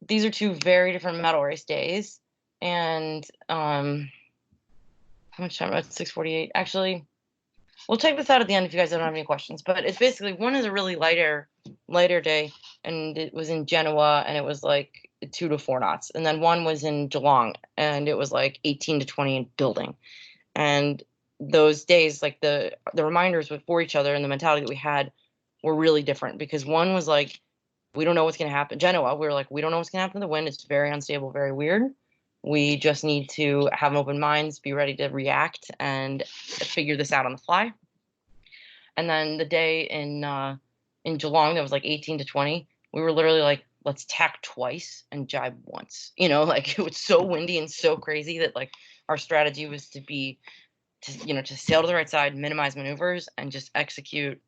these are 2 very different medal race days, and how much time? It's 6:48. Actually, we'll check this out at the end if you guys don't have any questions. But it's basically, one is a really lighter day, and it was in Genoa, and it was like 2 to 4 knots, and then one was in Geelong, and it was like 18 to 20 in building. And those days, like the reminders for each other and the mentality that we had were really different, because one was like, we don't know what's going to happen. Genoa, we were like, we don't know what's going to happen to the wind. It's very unstable, very weird. We just need to have open minds, be ready to react, and figure this out on the fly. And then the day in Geelong, that was like 18 to 20, we were literally like, let's tack twice and jibe once. It was so windy and so crazy that our strategy was to sail to the right side, minimize maneuvers, and just execute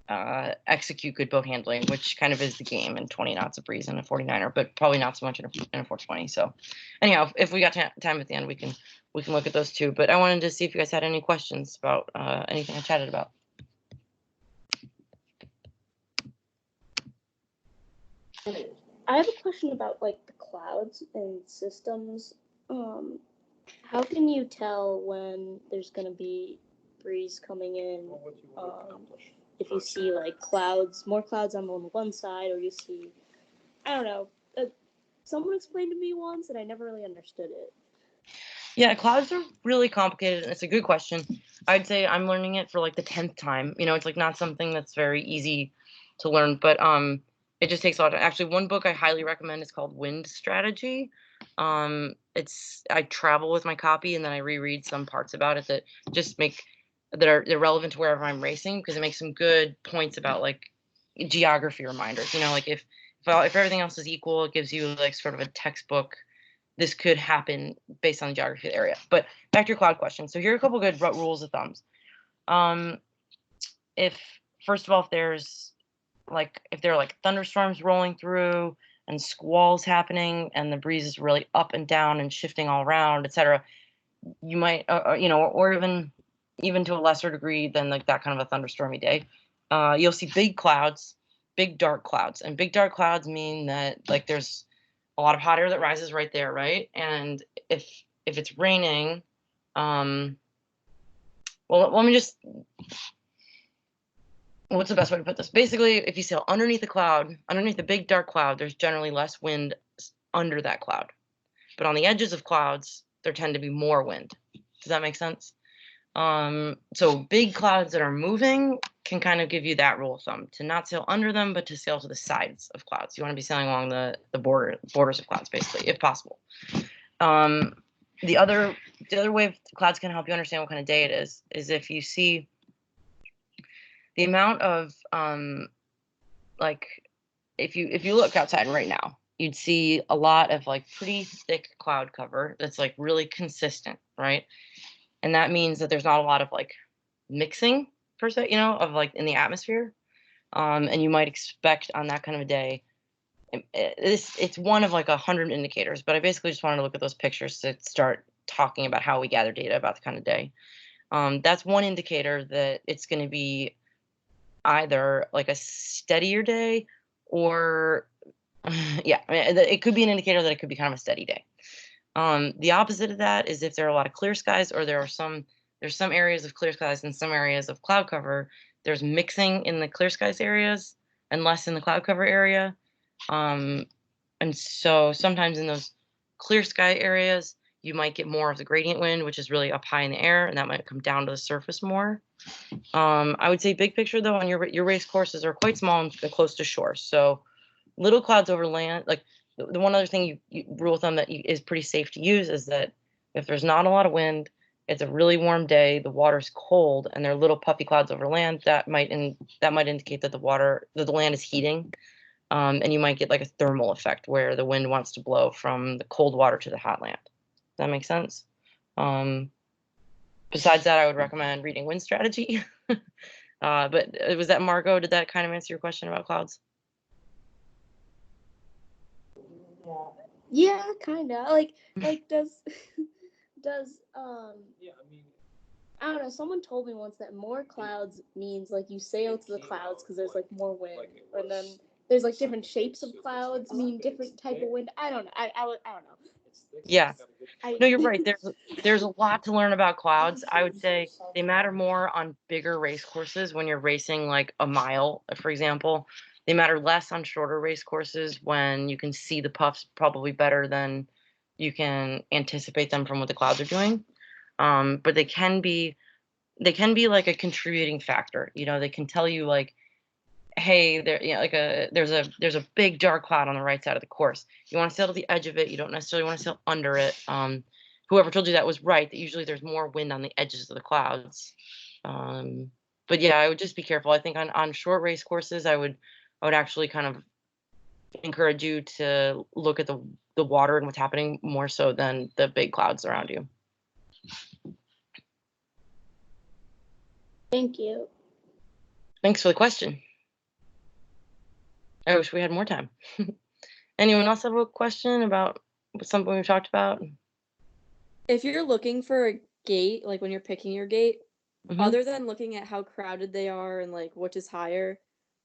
good boat handling, which kind of is the game in 20 knots of breeze in a 49er, but probably not so much in a 420. So anyhow, if we got time at the end, we can look at those 2. But I wanted to see if you guys had any questions about anything I chatted about. I have a question about the clouds and systems. How can you tell when there's gonna be breeze coming in? If you see more clouds on one side, or you see, I don't know. Someone explained to me once, and I never really understood it. Yeah, clouds are really complicated, and it's a good question. I'd say I'm learning it for the 10th time. It's not something that's very easy to learn, but it just takes a lot of, actually, one book I highly recommend is called Wind Strategy. I travel with my copy, and then I reread some parts about it that are relevant to wherever I'm racing, because it makes some good points about geography reminders. If everything else is equal, it gives you sort of a textbook, this could happen based on the geography of the area. But back to your cloud question. So here are a couple good rules of thumbs. First of all, if there are thunderstorms rolling through and squalls happening and the breeze is really up and down and shifting all around, etc., you might, or even to a lesser degree than that kind of a thunderstormy day, you'll see big clouds big dark clouds, and big dark clouds mean that like there's a lot of hot air that rises right there, right? And if it's raining, well, let me just, what's the best way to put this? Basically, if you sail underneath a cloud, underneath a big dark cloud, there's generally less wind under that cloud. But on the edges of clouds, there tend to be more wind. Does that make sense? So big clouds that are moving can kind of give you that rule of thumb to not sail under them, but to sail to the sides of clouds. You want to be sailing along the borders of clouds, basically, if possible. The other way clouds can help you understand what kind of day it is if you see the amount of like if you look outside right now, you'd see a lot of like pretty thick cloud cover that's like really consistent, right? And that means that there's not a lot of like mixing per se, you know, of like in the atmosphere. And you might expect on that kind of a day, it's one of like 100 indicators, but I basically just wanted to look at those pictures to start talking about how we gather data about the kind of day. That's one indicator that it's going to be either like a steadier day or yeah, I mean, it could be an indicator that it could be kind of a steady day. The opposite of that is if there are a lot of clear skies, or there's some areas of clear skies and some areas of cloud cover. There's mixing in the clear skies areas and less in the cloud cover area. And so sometimes in those clear sky areas, you might get more of the gradient wind, which is really up high in the air, and that might come down to the surface more. I would say big picture though, on your race courses are quite small and close to shore. So little clouds over land, like the one other thing you rule of thumb that is pretty safe to use is that if there's not a lot of wind, it's a really warm day, the water's cold, and there are little puffy clouds over land, that might indicate that the land is heating, and you might get like a thermal effect where the wind wants to blow from the cold water to the hot land. Does that make sense? Besides that, I would recommend reading Wind Strategy. But was that Margot? Did that kind of answer your question about clouds? Yeah, kinda. Like does I don't know, someone told me once that more clouds means like you sail to the clouds because there's like more wind. And then there's like different shapes of clouds mean different type of wind. I don't know. I don't know. Yeah. No, you're right. There's a lot to learn about clouds. I would say they matter more on bigger race courses when you're racing like a mile, for example. They matter less on shorter race courses when you can see the puffs probably better than you can anticipate them from what the clouds are doing. But they can be like a contributing factor. You know, they can tell you like, hey, there's a big dark cloud on the right side of the course. You want to sail to the edge of it. You don't necessarily want to sail under it. Whoever told you that was right, that usually there's more wind on the edges of the clouds. But yeah, I would just be careful. I think on short race courses, I would actually kind of encourage you to look at the water and what's happening more so than the big clouds around you. Thank you. Thanks for the question. I wish we had more time. Anyone else have a question about something we've talked about? If you're looking for a gate, like when you're picking your gate, Mhm. other than looking at how crowded they are and like which is higher,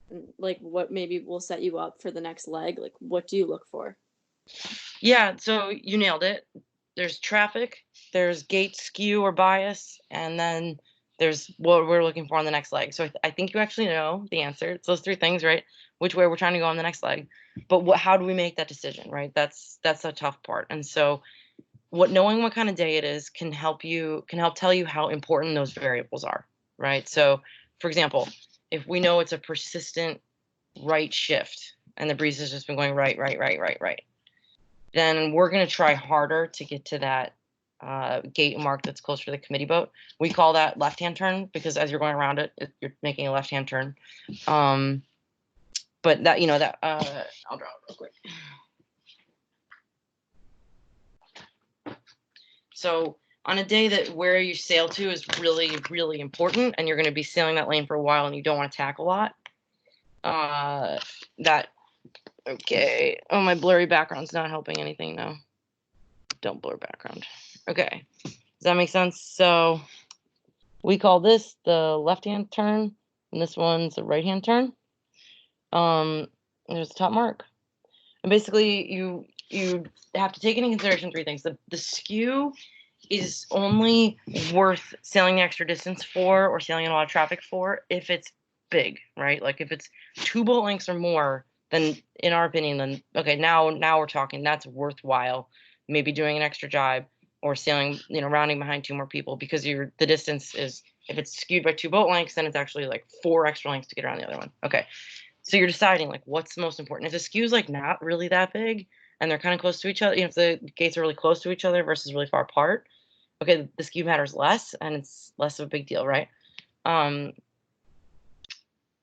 and like what maybe will set you up for the next leg, like what do you look for? Yeah, so you nailed it. There's traffic, there's gate skew or bias, and then there's what we're looking for on the next leg. So I think you actually know the answer. It's those three things, right? Which way we're trying to go on the next leg. But how do we make that decision, right? That's a tough part. And so knowing what kind of day it is can help tell you how important those variables are, right? So for example, if we know it's a persistent right shift and the breeze has just been going right, then we're going to try harder to get to that gate mark that's closer to the committee boat. We call that left-hand turn because as you're going around it, you're making a left-hand turn. But that, I'll draw it real quick. So on a day that where you sail to is really, really important and you're going to be sailing that lane for a while and you don't want to tack a lot, okay. Oh, my blurry background's not helping anything now. Don't blur background. Okay. Does that make sense? So we call this the left-hand turn, and this one's the right-hand turn. There's the top mark. And basically, you have to take into consideration three things. The skew is only worth sailing the extra distance for or sailing in a lot of traffic for if it's big, right? Like if it's 2 boat lengths or more, then in our opinion, then okay, now we're talking. That's worthwhile. Maybe doing an extra jibe or sailing, rounding behind 2 more people because the distance is, if it's skewed by 2 boat lengths, then it's actually like 4 extra lengths to get around the other one. Okay. So you're deciding like what's most important. If the skew is like not really that big and they're kind of close to each other, if the gates are really close to each other versus really far apart, okay, the skew matters less and it's less of a big deal, right?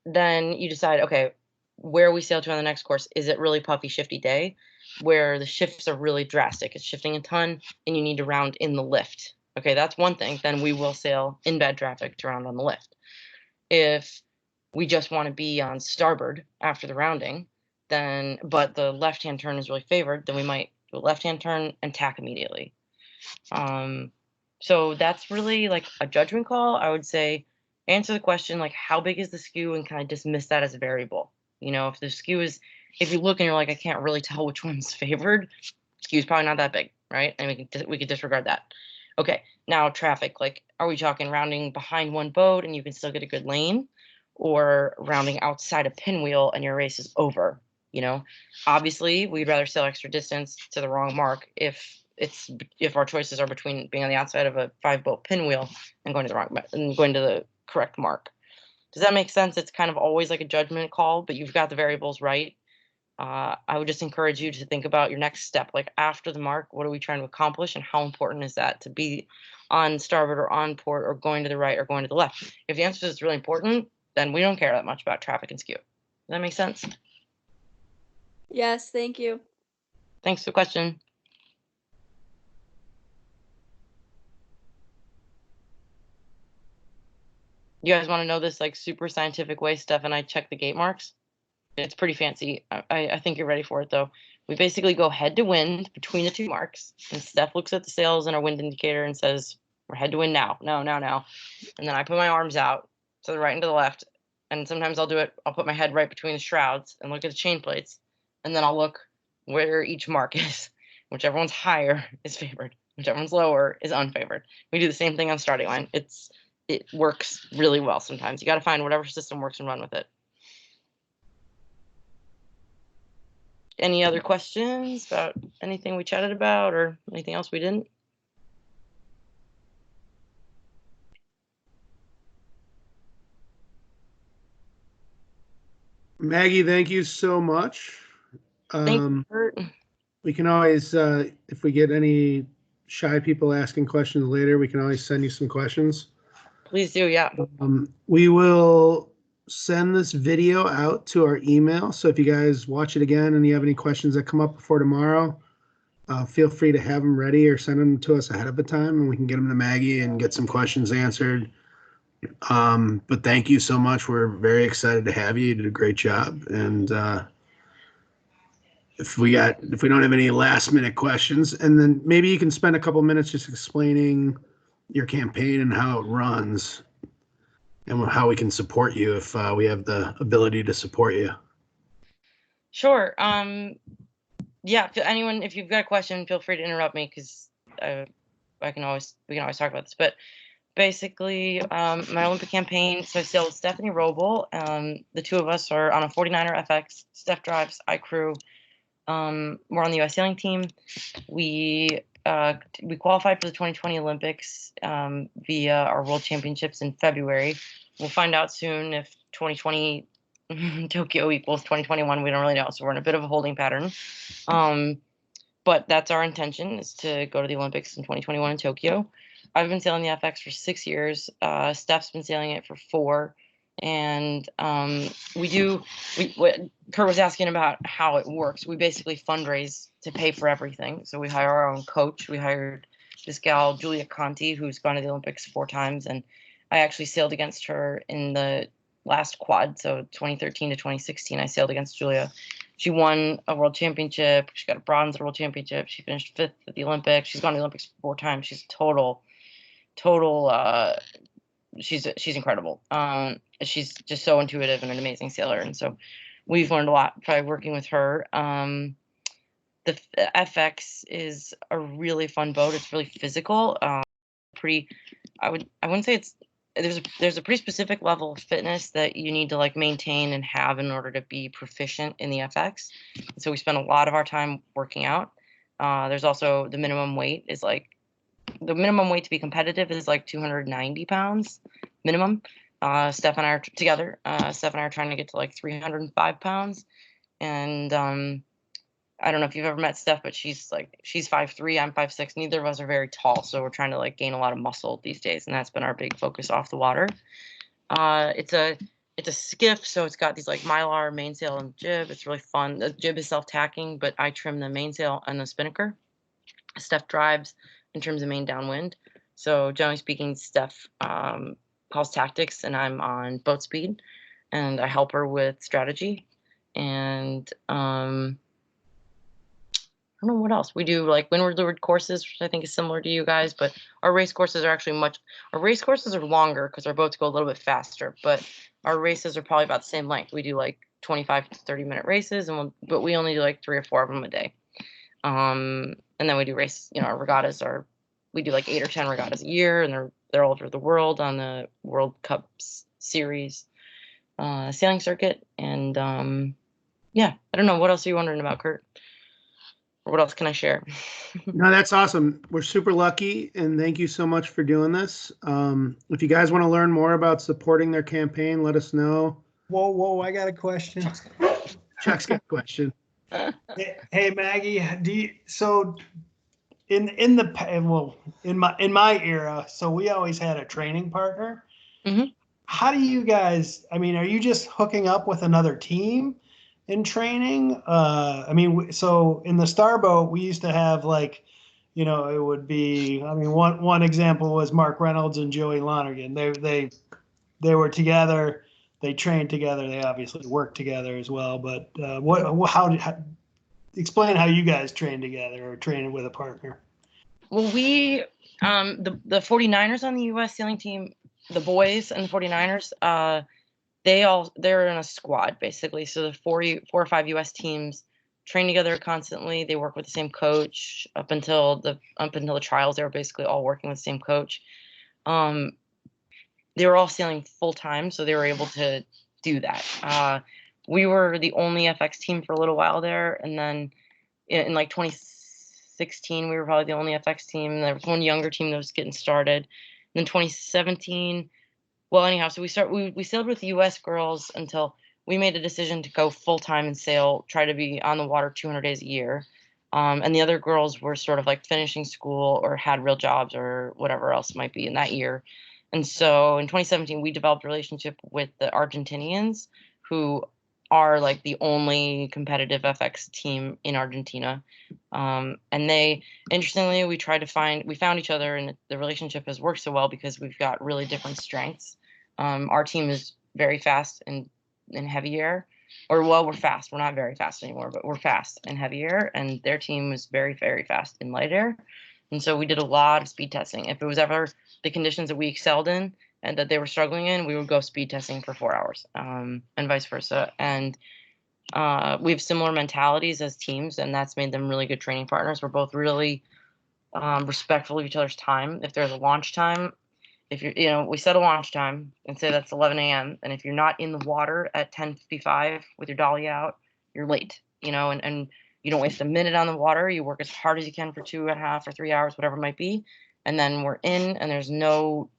Then you decide, okay, where we sail to on the next course, is it really puffy, shifty day where the shifts are really drastic? It's shifting a ton and you need to round in the lift. Okay, that's one thing. Then we will sail in bad traffic to round on the lift. If we just want to be on starboard after the rounding, then but the left-hand turn is really favored, then we might do a left-hand turn and tack immediately. So that's really like a judgment call. I would say answer the question like how big is the skew and kind of dismiss that as a variable. If the skew is, if you look and you're like, I can't really tell which one's favored, skew is probably not that big, right? And we could disregard that. Okay, now traffic, like are we talking rounding behind one boat and you can still get a good lane, or rounding outside a pinwheel and your race is over? Obviously we'd rather sail extra distance to the wrong mark if our choices are between being on the outside of a 5-boat pinwheel and going to the correct mark. Does that make sense? It's kind of always like a judgment call, but you've got the variables right. I would just encourage you to think about your next step. Like after the mark, what are we trying to accomplish and how important is that to be on starboard or on port or going to the right or going to the left? If the answer is really important, then we don't care that much about traffic and skew. Does that make sense? Yes, thank you. Thanks for the question. You guys want to know this like super scientific way Steph and I check the gate marks? It's pretty fancy. I think you're ready for it though. We basically go head to wind between the 2 marks, and Steph looks at the sails and our wind indicator and says, we're head to wind now. No. And then I put my arms out to the right and to the left. And sometimes I'll put my head right between the shrouds and look at the chain plates. And then I'll look where each mark is. Whichever one's higher is favored. Whichever one's lower is unfavored. We do the same thing on starting line. It works really well sometimes. You got to find whatever system works and run with it. Any other questions about anything we chatted about or anything else we didn't? Maggie, thank you so much. Thank you, Kurt. We can always, if we get any shy people asking questions later, we can always send you some questions. Please do, yeah. We will send this video out to our email. So if you guys watch it again and you have any questions that come up before tomorrow, feel free to have them ready or send them to us ahead of the time and we can get them to Maggie and get some questions answered. But thank you so much. We're very excited to have you. You did a great job. And if we don't have any last minute questions, and then maybe you can spend a couple minutes just explaining your campaign and how it runs and how we can support you if we have the ability to support you. Sure. Yeah, if you've got a question, feel free to interrupt me because we can always talk about this. But basically, my Olympic campaign, so I sailed with Stephanie Roble. The 2 of us are on a 49er FX. Steph drives, I crew. We're on the U.S. sailing team. We qualified for the 2020 Olympics via our World Championships in February. We'll find out soon if 2020 Tokyo equals 2021. We don't really know, so we're in a bit of a holding pattern. But that's our intention, is to go to the Olympics in 2021 in Tokyo. I've been sailing the FX for 6 years. Steph's been sailing it for 4. And what Kurt was asking about how it works. We basically fundraise to pay for everything. So we hire our own coach. We hired this gal, Julia Conti, who's gone to the Olympics 4 times. And I actually sailed against her in the last quad. So 2013 to 2016, I sailed against Julia. She won a world championship. She got a bronze at a world championship. She finished 5th at the Olympics. She's gone to the Olympics 4 times. She's total, she's incredible. She's just so intuitive and an amazing sailor. And so we've learned a lot by working with her. The FX is a really fun boat. It's really physical. Pretty, I wouldn't say it's, there's a pretty specific level of fitness that you need to like maintain and have in order to be proficient in the FX. So we spend a lot of our time working out. There's also the minimum weight is like, the minimum weight to be competitive is like 290 pounds minimum. Steph and I are together. Steph and I are trying to get to like 305 pounds. And I don't know if you've ever met Steph, but she's 5'3", I'm 5'6". Neither of us are very tall, so we're trying to like gain a lot of muscle these days, and that's been our big focus off the water. It's a skiff, so it's got these like Mylar mainsail and jib. It's really fun. The jib is self-tacking, but I trim the mainsail and the spinnaker. Steph drives in terms of main downwind. So generally speaking, Steph calls tactics, and I'm on boat speed, and I help her with strategy. And I don't know what else we do, like windward leeward courses, which I think is similar to you guys, but our race courses are actually our race courses are longer because our boats go a little bit faster, but our races are probably about the same length. We do like 25 to 30-minute races, but we only do like 3 or 4 of them a day. And then we do our regattas we do like 8 or 10 regattas a year, and they're all over the world on the World Cup series sailing circuit. And yeah, I don't know, what else are you wondering about, Kurt? Or what else can I share? No, that's awesome. We're super lucky, and thank you so much for doing this. If you guys want to learn more about supporting their campaign, let us know. Whoa, I got a question. Chuck's got a question. Hey Maggie, so in my era, so we always had a training partner. Mm-hmm. How do you guys, are you just hooking up with another team in training? So in the Starboat, we used to have it would be, one example was Mark Reynolds and Joey Lonergan. They were together, they trained together, they obviously worked together as well. But explain how you guys train together or train with a partner. Well, we, the 49ers on the U.S. sailing team, the boys and the 49ers, they're in a squad basically. So the 4 or 5 U.S. teams train together constantly. They work with the same coach up until the trials. They were basically all working with the same coach. They were all sailing full time, so they were able to do that. We were the only FX team for a little while there, and then in like 2016, we were probably the only FX team. There was one younger team that was getting started. And then 2017. Well, anyhow, so we sailed with the U.S. girls until we made a decision to go full time and try to be on the water 200 days a year. And the other girls were sort of like finishing school or had real jobs or whatever else might be in that year. And so in 2017, we developed a relationship with the Argentinians, who are like the only competitive FX team in Argentina. And interestingly, we found each other, and the relationship has worked so well because we've got really different strengths. Our team is very fast in heavy air, we're fast. We're not very fast anymore, but we're fast in heavy air, and their team is very, very fast in light air. And so we did a lot of speed testing. If it was ever the conditions that we excelled in and that they were struggling in, we would go speed testing for 4 hours, and vice versa. And we have similar mentalities as teams, and that's made them really good training partners. We're both really respectful of each other's time. If there's a launch time, we set a launch time and say that's 11 a.m. And if you're not in the water at 10:55 with your dolly out, you're late, and you don't waste a minute on the water. You work as hard as you can for 2.5 or 3 hours, whatever it might be. And then we're in, and there's no,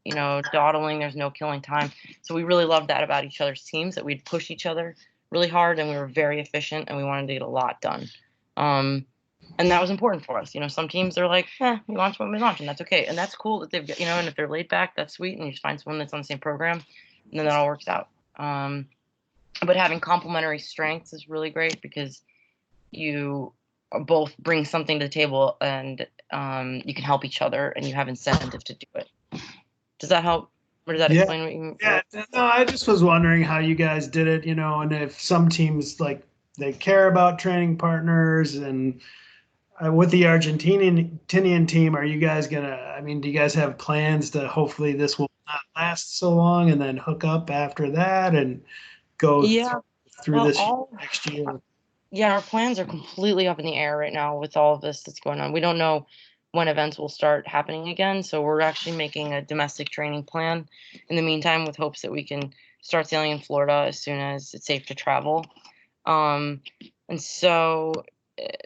dawdling, there's no killing time. So we really loved that about each other's teams, that we'd push each other really hard, and we were very efficient, and we wanted to get a lot done. And that was important for us. Some teams are like, we launch when we launch, and that's okay. And that's cool that they've got, and if they're laid back, that's sweet. And you just find someone that's on the same program, and then that all works out. But having complementary strengths is really great because you both bring something to the table, and you can help each other, and you have incentive to do it. Does that help? Or does that explain what you mean? Yeah, no, I just was wondering how you guys did it, and if some teams, they care about training partners. And with the Argentinian team, are you guys do you guys have plans to hopefully this will not last so long and then hook up after that and go through Well, this all- next year? Yeah, our plans are completely up in the air right now with all of this that's going on. We don't know when events will start happening again, so we're actually making a domestic training plan in the meantime with hopes that we can start sailing in Florida as soon as it's safe to travel. And so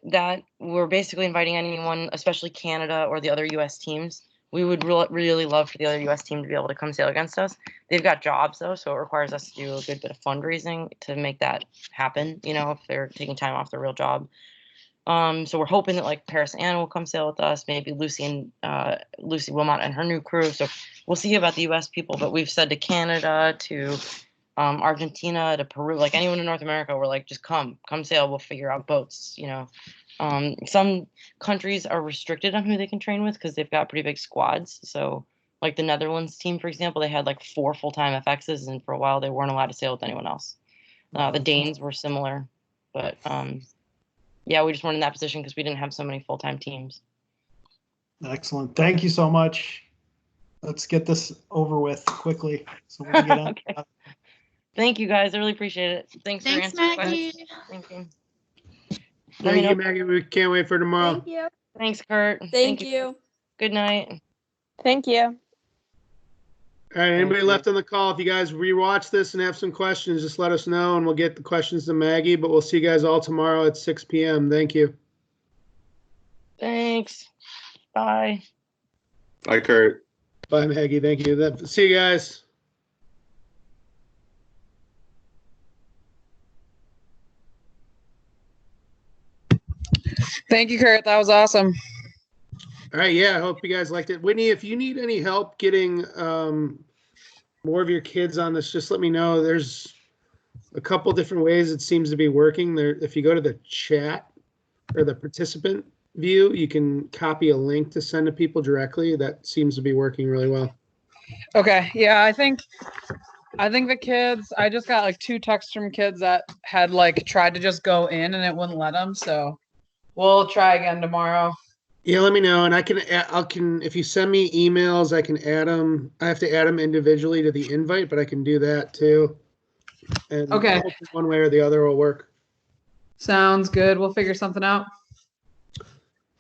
that we're basically inviting anyone, especially Canada or the other US teams. We would really love for the other US team to be able to come sail against us. They've got jobs though, so it requires us to do a good bit of fundraising to make that happen, you know, if they're taking time off their real job. So we're hoping that like Paris Ann will come sail with us, maybe Lucy Wilmot and her new crew. So we'll see about the US people, but we've said to Canada, to Argentina, to Peru, like anyone in North America, we're like, just come sail. We'll figure out boats, you know. Some countries are restricted on who they can train with because they've got pretty big squads. So like the Netherlands team, for example, they had like 4 full-time FXs, and for a while they weren't allowed to sail with anyone else. The Danes were similar, but yeah, we just weren't in that position because we didn't have so many full-time teams. Excellent. Thank you so much. Let's get this over with quickly so we can get on. Okay. Thank you guys. I really appreciate it. Thanks for Thanks, answering Maggie. questions. Thank you. Thank you, Maggie. We can't wait for tomorrow. Thank you. Thanks, Kurt. Thank you. Good night. Thank you. All right, anybody you. left on the call? If you guys rewatch this and have some questions, just let us know and we'll get the questions to Maggie. But we'll see you guys all tomorrow at 6 p.m. Thank you. Thanks. Bye. Bye, Kurt. Bye, Maggie. Thank you. See you guys. Thank you, Kurt. That was awesome. All right, yeah, I hope you guys liked it. Whitney, if you need any help getting more of your kids on this, just let me know. There's a couple different ways it seems to be working. There, if you go to the chat or the participant view, you can copy a link to send to people directly. That seems to be working really well. Okay. Yeah, I think the kids, I just got like 2 texts from kids that had like tried to just go in and it wouldn't let them. So we'll try again tomorrow. Yeah, let me know, and I can if you send me emails, I can add them. I have to add them individually to the invite, but I can do that too. And Okay. hopefully one way or the other will work. Sounds good. We'll figure something out.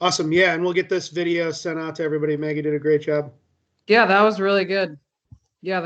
Awesome. Yeah, and we'll get this video sent out to everybody. Maggie did a great job. Yeah, that was really good. Yeah,